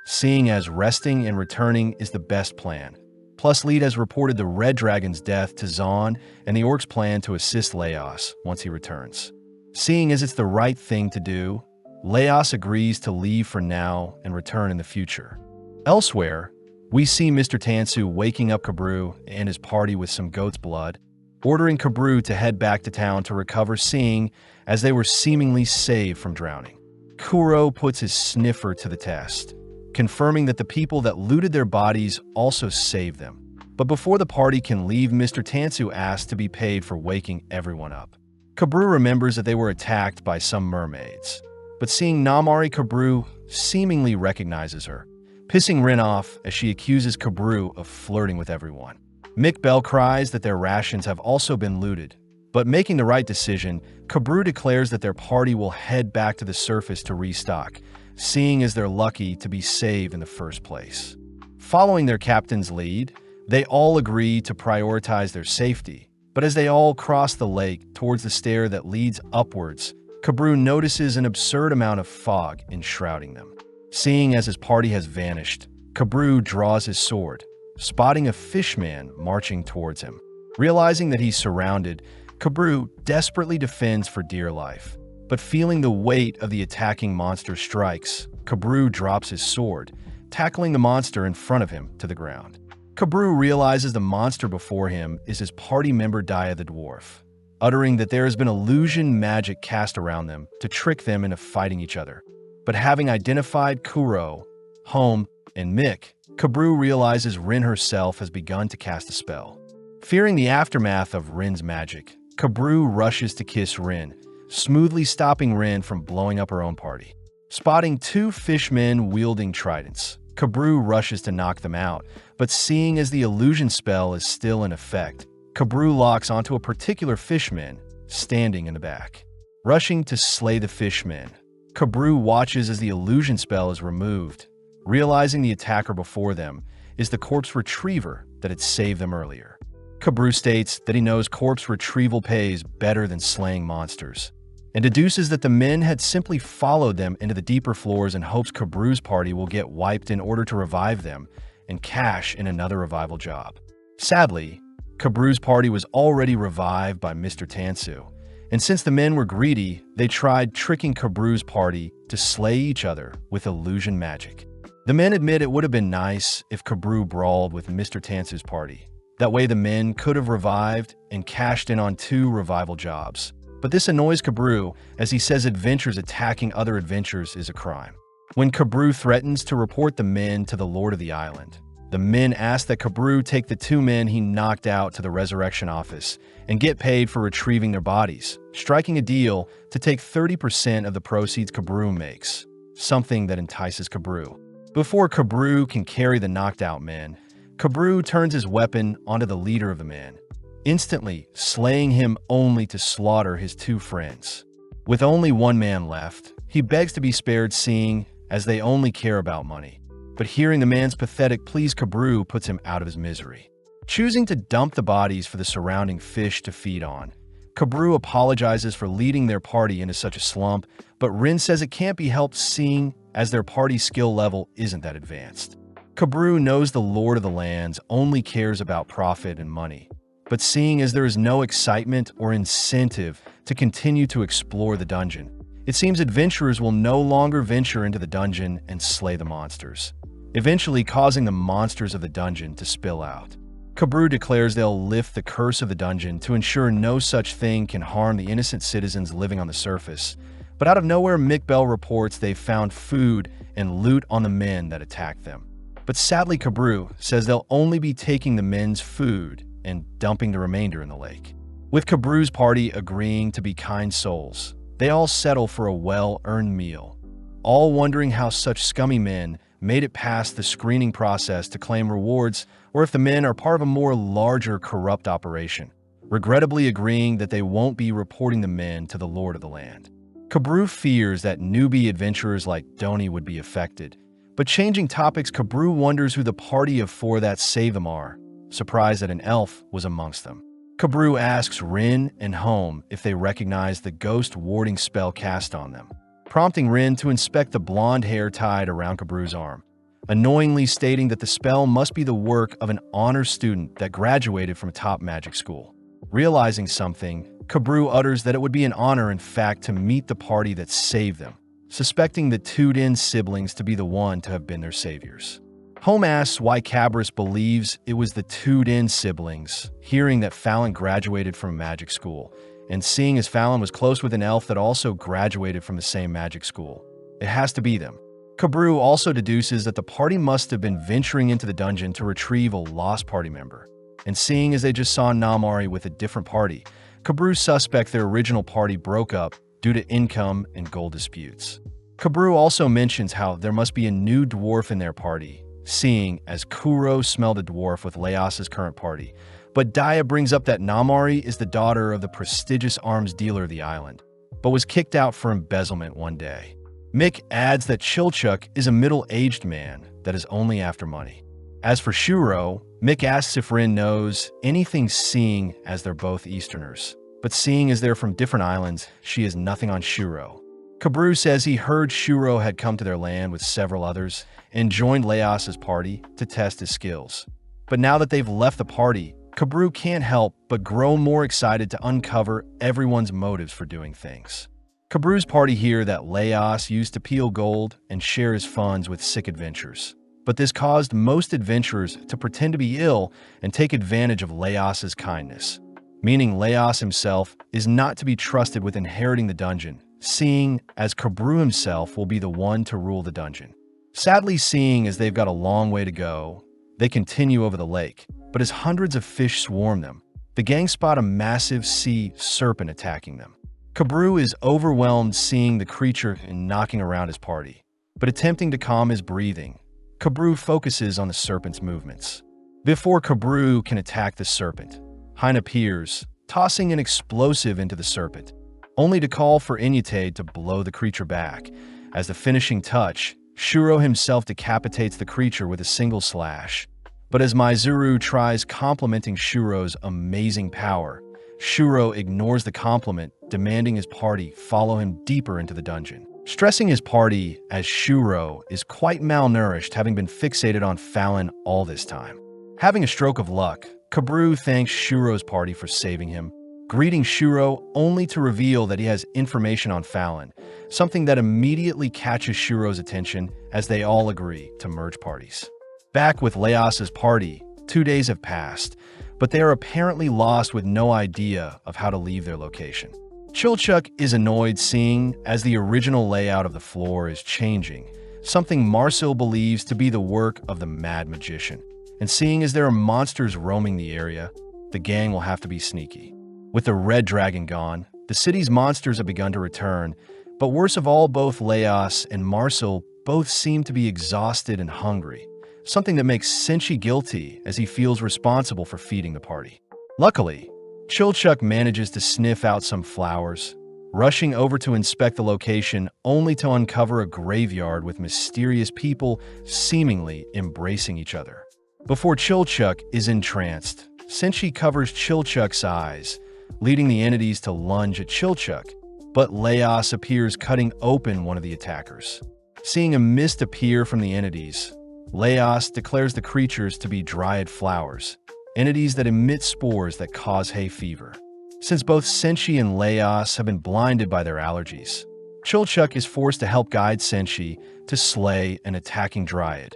seeing as resting and returning is the best plan. Plus, Lead has reported the red dragon's death to Zaun, and the orcs plan to assist Laos once he returns. Seeing as it's the right thing to do, Laos agrees to leave for now and return in the future. Elsewhere, we see Mr. Tansu waking up Kabru and his party with some goat's blood, ordering Kabru to head back to town to recover, seeing as they were seemingly saved from drowning. Kuro puts his sniffer to the test, confirming that the people that looted their bodies also saved them. But before the party can leave, Mr. Tansu asks to be paid for waking everyone up. Kabru remembers that they were attacked by some mermaids, but seeing Namari, Kabru seemingly recognizes her, pissing Rin off as she accuses Kabru of flirting with everyone. Mick Bell cries that their rations have also been looted, but making the right decision, Kabru declares that their party will head back to the surface to restock, seeing as they're lucky to be saved in the first place. Following their captain's lead, they all agree to prioritize their safety, but as they all cross the lake towards the stair that leads upwards, Kabru notices an absurd amount of fog enshrouding them. Seeing as his party has vanished, Kabru draws his sword, spotting a fishman marching towards him. Realizing that he's surrounded, Kabru desperately defends for dear life. But feeling the weight of the attacking monster strikes, Kabru drops his sword, tackling the monster in front of him to the ground. Kabru realizes the monster before him is his party member Dia the dwarf, uttering that there has been illusion magic cast around them to trick them into fighting each other. But having identified Kuro, Home, and Mick, Kabru realizes Rin herself has begun to cast a spell. Fearing the aftermath of Rin's magic, Kabru rushes to kiss Rin, smoothly stopping Rin from blowing up her own party. Spotting two fishmen wielding tridents, Kabru rushes to knock them out, but seeing as the illusion spell is still in effect, Kabru locks onto a particular fishman standing in the back. Rushing to slay the fishman, Kabru watches as the illusion spell is removed, realizing the attacker before them is the corpse retriever that had saved them earlier. Kabru states that he knows corpse retrieval pays better than slaying monsters, and deduces that the men had simply followed them into the deeper floors in hopes Kabru's party will get wiped in order to revive them and cash in another revival job. Sadly, Kabru's party was already revived by Mr. Tansu, and since the men were greedy, they tried tricking Kabru's party to slay each other with illusion magic. The men admit it would have been nice if Kabru brawled with Mr. Tansu's party. That way the men could have revived and cashed in on 2 revival jobs. But this annoys Kabru, as he says adventures attacking other adventures is a crime. When Kabru threatens to report the men to the Lord of the Island, the men ask that Kabru take the 2 men he knocked out to the resurrection office and get paid for retrieving their bodies, striking a deal to take 30% of the proceeds Kabru makes, something that entices Kabru. Before Kabru can carry the knocked out men, Kabru turns his weapon onto the leader of the men, instantly slaying him only to slaughter his 2 friends. With only 1 man left, he begs to be spared, seeing as they only care about money. But hearing the man's pathetic pleas, Kabru puts him out of his misery. Choosing to dump the bodies for the surrounding fish to feed on, Kabru apologizes for leading their party into such a slump, but Rin says it can't be helped seeing as their party skill level isn't that advanced. Kabru knows the Lord of the Lands only cares about profit and money, but seeing as there is no excitement or incentive to continue to explore the dungeon, it seems adventurers will no longer venture into the dungeon and slay the monsters, eventually causing the monsters of the dungeon to spill out. Kabru declares they'll lift the curse of the dungeon to ensure no such thing can harm the innocent citizens living on the surface, but out of nowhere Mick Bell reports they've found food and loot on the men that attacked them. But sadly, Kabru says they'll only be taking the men's food and dumping the remainder in the lake. With Kabru's party agreeing to be kind souls, they all settle for a well-earned meal, all wondering how such scummy men made it past the screening process to claim rewards, or if the men are part of a more larger corrupt operation, regrettably agreeing that they won't be reporting the men to the Lord of the Land. Kabru fears that newbie adventurers like Doni would be affected, but changing topics, Kabru wonders who the party of 4 that save them are, surprised that an elf was amongst them. Kabru asks Rin and Home if they recognize the ghost warding spell cast on them, prompting Rin to inspect the blonde hair tied around Kabru's arm, annoyingly stating that the spell must be the work of an honor student that graduated from a top magic school. Realizing something, Kabru utters that it would be an honor, in fact, to meet the party that saved them, suspecting the Tudin siblings to be the one to have been their saviors. Home asks why Cabris believes it was the Tudin siblings, hearing that Fallon graduated from a magic school, and seeing as Fallon was close with an elf that also graduated from the same magic school. It has to be them. Kabru also deduces that the party must have been venturing into the dungeon to retrieve a lost party member, and seeing as they just saw Namari with a different party, Kabru suspects their original party broke up due to income and goal disputes. Kabru also mentions how there must be a new dwarf in their party, seeing as Kuro smelled a dwarf with Leos's current party, but Dia brings up that Namari is the daughter of the prestigious arms dealer of the island, but was kicked out for embezzlement one day. Mick adds that Chilchuk is a middle-aged man that is only after money. As for Shuro, Mick asks if Rin knows anything, seeing as they're both Easterners, but seeing as they're from different islands, she has nothing on Shuro. Kabru says he heard Shuro had come to their land with several others and joined Leos's party to test his skills. But now that they've left the party, Kabru can't help but grow more excited to uncover everyone's motives for doing things. Kabru's party hear that Leos used to peel gold and share his funds with sick adventurers. But this caused most adventurers to pretend to be ill and take advantage of Leos's kindness, meaning Leos himself is not to be trusted with inheriting the dungeon, seeing as Kabru himself will be the one to rule the dungeon. Sadly, seeing as they've got a long way to go, they continue over the lake, but as hundreds of fish swarm them, the gang spot a massive sea serpent attacking them. Kabru is overwhelmed seeing the creature and knocking around his party, but attempting to calm his breathing, Kabru focuses on the serpent's movements. Before Kabru can attack the serpent, Hein appears, tossing an explosive into the serpent, only to call for Inyate to blow the creature back. As the finishing touch, Shuro himself decapitates the creature with a single slash. But as Maizuru tries complimenting Shuro's amazing power, Shuro ignores the compliment, demanding his party follow him deeper into the dungeon, stressing his party as Shuro is quite malnourished, having been fixated on Fallon all this time. Having a stroke of luck, Kabru thanks Shuro's party for saving him, greeting Shuro only to reveal that he has information on Fallon, something that immediately catches Shuro's attention as they all agree to merge parties. Back with Leos's party, 2 days have passed, but they are apparently lost with no idea of how to leave their location. Chilchuck is annoyed seeing as the original layout of the floor is changing, something Marcel believes to be the work of the Mad Magician. And seeing as there are monsters roaming the area, the gang will have to be sneaky. With the Red Dragon gone, the city's monsters have begun to return, but worst of all, both Leos and Marcel both seem to be exhausted and hungry, something that makes Senshi guilty as he feels responsible for feeding the party. Luckily, Chilchuck manages to sniff out some flowers, rushing over to inspect the location only to uncover a graveyard with mysterious people seemingly embracing each other. Before Chilchuck is entranced, Senshi covers Chilchuck's eyes, leading the entities to lunge at Chilchuck, but Leos appears cutting open one of the attackers. Seeing a mist appear from the entities, Leos declares the creatures to be dryad flowers, entities that emit spores that cause hay fever. Since both Senshi and Leos have been blinded by their allergies, Chilchuck is forced to help guide Senshi to slay an attacking dryad,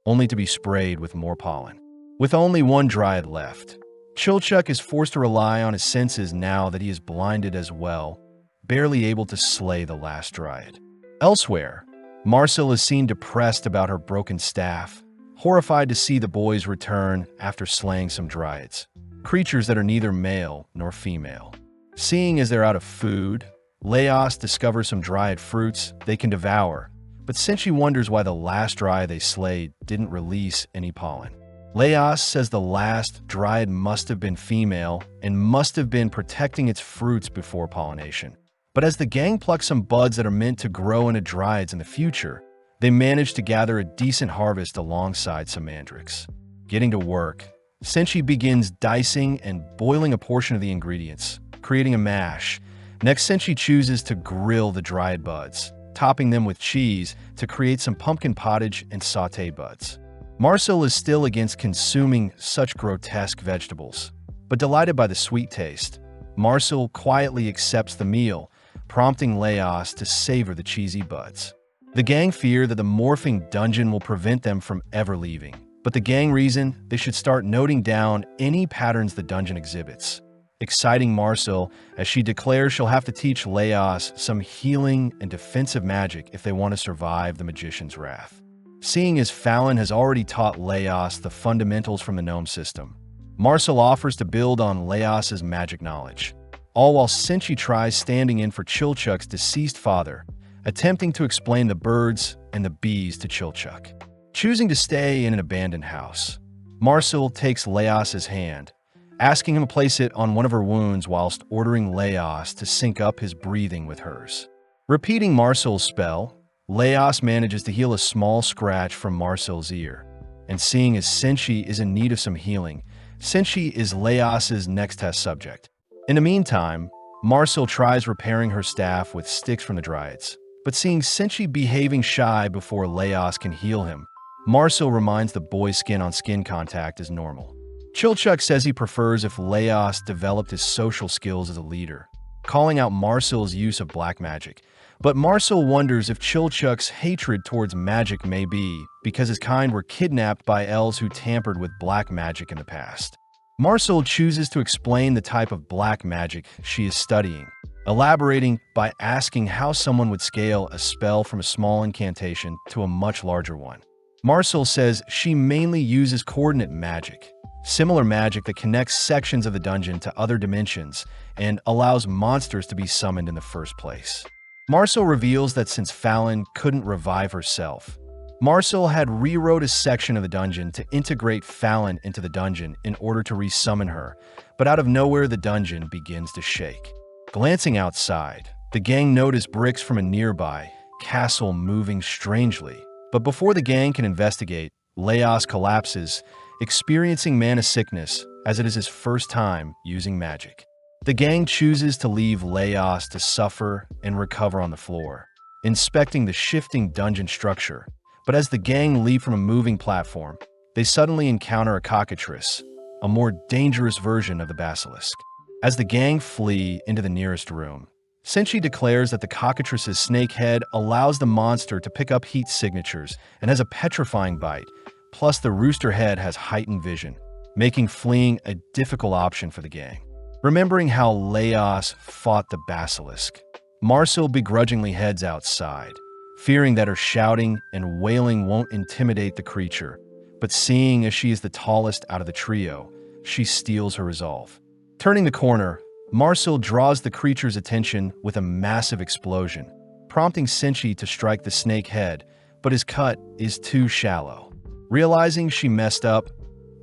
only to be sprayed with more pollen. With only one dryad left, Chilchuck is forced to rely on his senses now that he is blinded as well, barely able to slay the last dryad. Elsewhere, Marcel is seen depressed about her broken staff, horrified to see the boys return after slaying some dryads, creatures that are neither male nor female. Seeing as they're out of food, Leos discovers some dryad fruits they can devour, but Senshi wonders why the last dryad they slayed didn't release any pollen. Leos says the last dryad must have been female and must have been protecting its fruits before pollination. But as the gang plucks some buds that are meant to grow into dryads in the future, they manage to gather a decent harvest alongside some mandrakes. Getting to work, Senshi begins dicing and boiling a portion of the ingredients, creating a mash. Next, Senshi chooses to grill the dryad buds, topping them with cheese to create some pumpkin pottage and sauté buds. Marcel is still against consuming such grotesque vegetables, but delighted by the sweet taste, Marcel quietly accepts the meal, prompting Leos to savor the cheesy buds. The gang fear that the morphing dungeon will prevent them from ever leaving, but the gang reason they should start noting down any patterns the dungeon exhibits, exciting Marcel as she declares she'll have to teach Leos some healing and defensive magic if they want to survive the magician's wrath. Seeing as Fallon has already taught Leos the fundamentals from the gnome system, Marcel offers to build on Leos's magic knowledge, all while Senshi tries standing in for Chilchuck's deceased father, attempting to explain the birds and the bees to Chilchuck. Choosing to stay in an abandoned house, Marcel takes Leos's hand, asking him to place it on one of her wounds whilst ordering Leos to sync up his breathing with hers. Repeating Marcel's spell, Leos manages to heal a small scratch from Marcel's ear, and seeing as Senshi is in need of some healing, Senshi is Leos's next test subject. In the meantime, Marcel tries repairing her staff with sticks from the dryads, But seeing Senshi behaving shy before Leos can heal him, Marcel reminds the boy's skin-on-skin contact is normal. Chilchuk says he prefers if Leos developed his social skills as a leader, calling out Marcel's use of black magic. But Marcel wonders if Chilchuk's hatred towards magic may be because his kind were kidnapped by elves who tampered with black magic in the past. Marcel chooses to explain the type of black magic she is studying, elaborating by asking how someone would scale a spell from a small incantation to a much larger one. Marcel says she mainly uses coordinate magic, similar magic that connects sections of the dungeon to other dimensions and allows monsters to be summoned in the first place. Marcel reveals that since Fallon couldn't revive herself, Marcel had rewrote a section of the dungeon to integrate Fallon into the dungeon in order to resummon her, but out of nowhere the dungeon begins to shake. Glancing outside, the gang notice bricks from a nearby castle moving strangely. But before the gang can investigate, Leos collapses, experiencing mana sickness as it is his first time using magic. The gang chooses to leave Leos to suffer and recover on the floor, inspecting the shifting dungeon structure. But as the gang leave from a moving platform, they suddenly encounter a cockatrice, a more dangerous version of the basilisk. As the gang flee into the nearest room, Senshi declares that the cockatrice's snake head allows the monster to pick up heat signatures and has a petrifying bite, plus the rooster head has heightened vision, making fleeing a difficult option for the gang. Remembering how Leos fought the basilisk, Marcel begrudgingly heads outside, fearing that her shouting and wailing won't intimidate the creature, but seeing as she is the tallest out of the trio, she steals her resolve. Turning the corner, Marcel draws the creature's attention with a massive explosion, prompting Senshi to strike the snake head, but his cut is too shallow. Realizing she messed up,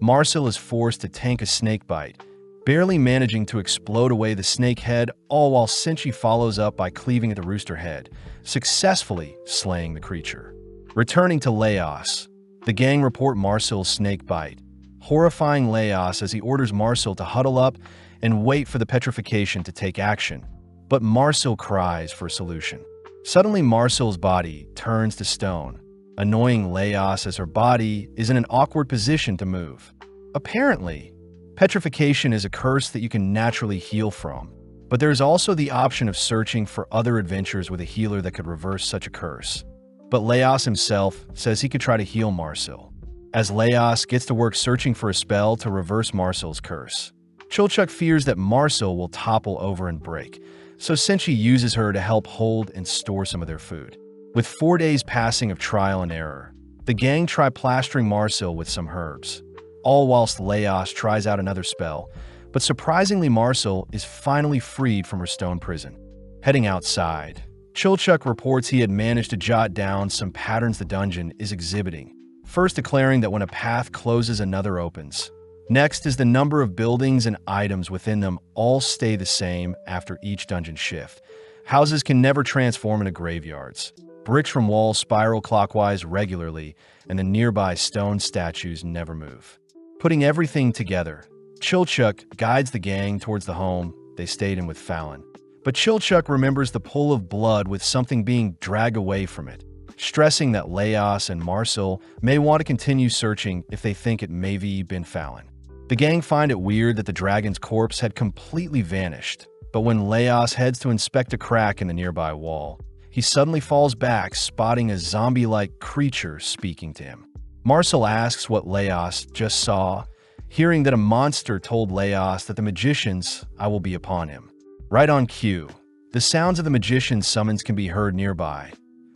Marcel is forced to tank a snake bite, barely managing to explode away the snake head, all while Senshi follows up by cleaving at the rooster head, successfully slaying the creature. Returning to Leos, the gang report Marcel's snake bite, horrifying Leos as he orders Marcel to huddle up and wait for the petrification to take action. But Marcel cries for a solution. Suddenly, Marcel's body turns to stone, annoying Leos as her body is in an awkward position to move. Apparently, petrification is a curse that you can naturally heal from, but there is also the option of searching for other adventures with a healer that could reverse such a curse. But Leos himself says he could try to heal Marcel, as Leos gets to work searching for a spell to reverse Marcel's curse. Chilchuk fears that Marcel will topple over and break, so Senshi uses her to help hold and store some of their food. With 4 days passing of trial and error, the gang try plastering Marcel with some herbs, all whilst Leos tries out another spell, but surprisingly Marcel is finally freed from her stone prison. Heading outside, Chilchuk reports he had managed to jot down some patterns the dungeon is exhibiting, first declaring that when a path closes another opens. Next is the number of buildings and items within them all stay the same after each dungeon shift. Houses can never transform into graveyards. Bricks from walls spiral clockwise regularly, and the nearby stone statues never move. Putting everything together, Chilchuk guides the gang towards the home they stayed in with Fallon. But Chilchuk remembers the pull of blood with something being dragged away from it, stressing that Leos and Marcel may want to continue searching if they think it may have been Fallon. The gang find it weird that the dragon's corpse had completely vanished, but when Leos heads to inspect a crack in the nearby wall, he suddenly falls back, spotting a zombie-like creature speaking to him. Marcel asks what Leos just saw, hearing that a monster told Leos that the magician's eye will be upon him. Right on cue, the sounds of the magician's summons can be heard nearby,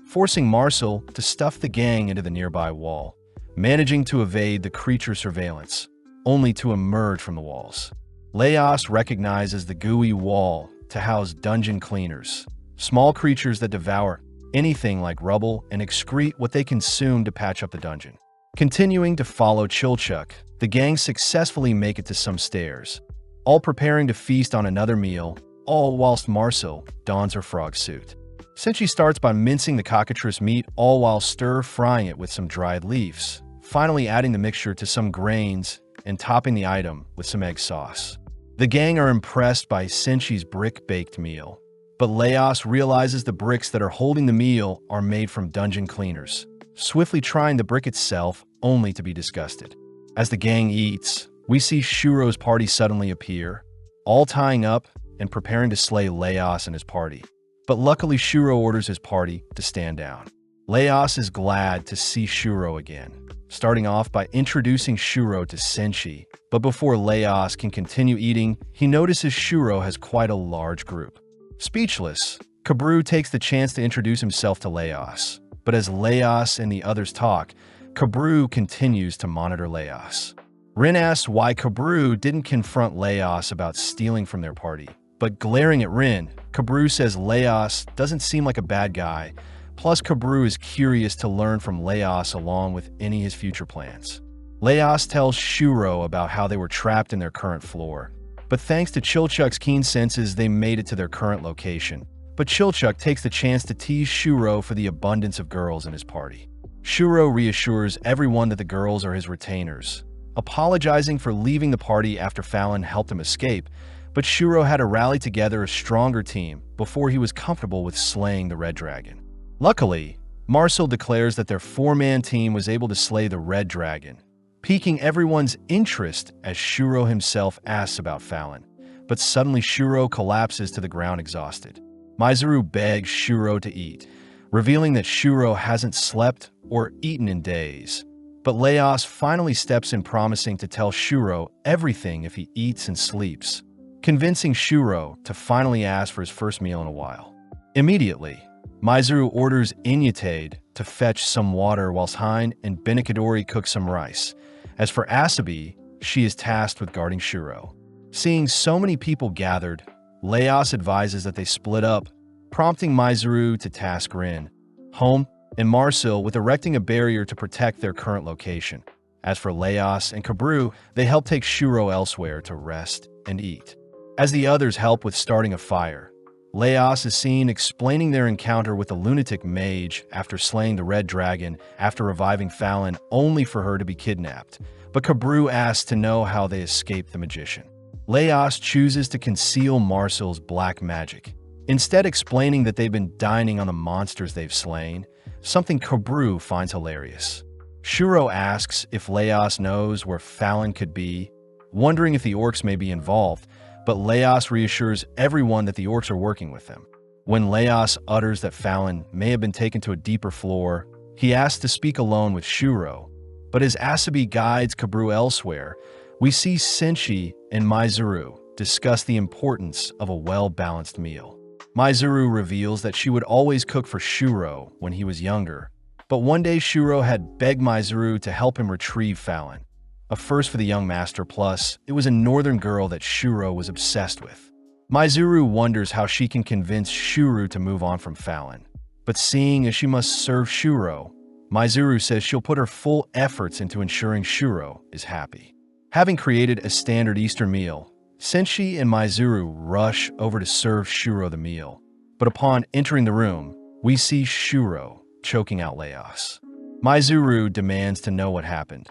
forcing Marcel to stuff the gang into the nearby wall, managing to evade the creature's surveillance, only to emerge from the walls. Leos recognizes the gooey wall to house dungeon cleaners, small creatures that devour anything like rubble and excrete what they consume to patch up the dungeon. Continuing to follow Chilchuk, the gang successfully make it to some stairs, all preparing to feast on another meal, all whilst Marcel dons her frog suit. Senshi starts by mincing the cockatrice meat, all while stir-frying it with some dried leaves, finally adding the mixture to some grains and topping the item with some egg sauce. The gang are impressed by Senshi's brick-baked meal, But Leos realizes the bricks that are holding the meal are made from dungeon cleaners, swiftly trying the brick itself only to be disgusted. As the gang eats, we see Shuro's party suddenly appear, all tying up and preparing to slay Leos and his party. But luckily Shuro orders his party to stand down. Leos is glad to see Shuro again, starting off by introducing Shuro to Senshi. But before Leos can continue eating, he notices Shuro has quite a large group. Speechless, Kabru takes the chance to introduce himself to Leos. But as Leos and the others talk, Kabru continues to monitor Leos. Rin asks why Kabru didn't confront Leos about stealing from their party. But glaring at Rin, Kabru says Leos doesn't seem like a bad guy, plus Kabru is curious to learn from Leos along with any of his future plans. Leos tells Shuro about how they were trapped in their current floor, but thanks to Chilchuk's keen senses, they made it to their current location. But Chilchuk takes the chance to tease Shuro for the abundance of girls in his party. Shuro reassures everyone that the girls are his retainers, apologizing for leaving the party after Fallon helped him escape, but Shuro had to rally together a stronger team before he was comfortable with slaying the Red Dragon. Luckily, Marcel declares that their four-man team was able to slay the Red Dragon, piquing everyone's interest as Shuro himself asks about Fallon. But suddenly Shuro collapses to the ground exhausted. Maizuru begs Shuro to eat, revealing that Shuro hasn't slept or eaten in days. But Leos finally steps in, promising to tell Shuro everything if he eats and sleeps, convincing Shuro to finally ask for his first meal in a while. Immediately, Maizuru orders Inyatade to fetch some water whilst Hein and Benikadori cook some rice. As for Asabi, she is tasked with guarding Shuro. Seeing so many people gathered, Leos advises that they split up, prompting Maizuru to task Rin, Home, and Marcel with erecting a barrier to protect their current location. As for Leos and Kabru, they help take Shuro elsewhere to rest and eat. As the others help with starting a fire, Leos is seen explaining their encounter with the lunatic mage after slaying the Red Dragon after reviving Fallon only for her to be kidnapped. But Kabru asks to know how they escaped the magician. Leos chooses to conceal Marcel's black magic, instead explaining that they've been dining on the monsters they've slain, something Kabru finds hilarious. Shuro asks if Leos knows where Fallon could be, wondering if the orcs may be involved, but Leos reassures everyone that the orcs are working with them. When Leos utters that Fallon may have been taken to a deeper floor, he asks to speak alone with Shuro. But as Asabi guides Kabru elsewhere, we see Senshi and Maizuru discuss the importance of a well-balanced meal. Maizuru reveals that she would always cook for Shuro when he was younger, but one day Shuro had begged Maizuru to help him retrieve Fallon. A first for the young master, plus it was a northern girl that Shuro was obsessed with. Maizuru wonders how she can convince Shuro to move on from Fallon, but seeing as she must serve Shuro, Maizuru says she'll put her full efforts into ensuring Shuro is happy. Having created a standard Eastern meal, Senshi and Maizuru rush over to serve Shuro the meal, but upon entering the room, we see Shuro choking out Leos. Maizuru demands to know what happened,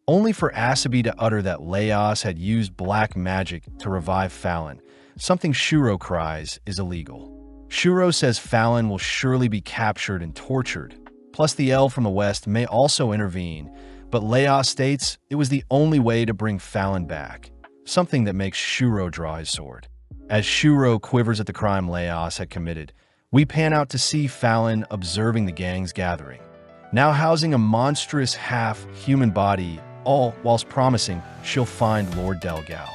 only for Asabi to utter that Leos had used black magic to revive Fallon, something Shuro cries is illegal. Shuro says Fallon will surely be captured and tortured, plus the elf from the west may also intervene, but Leos states it was the only way to bring Fallon back, something that makes Shuro draw his sword. As Shuro quivers at the crime Leos had committed, we pan out to see Fallon observing the gang's gathering, now housing a monstrous half-human body, all whilst promising she'll find Lord Delgado.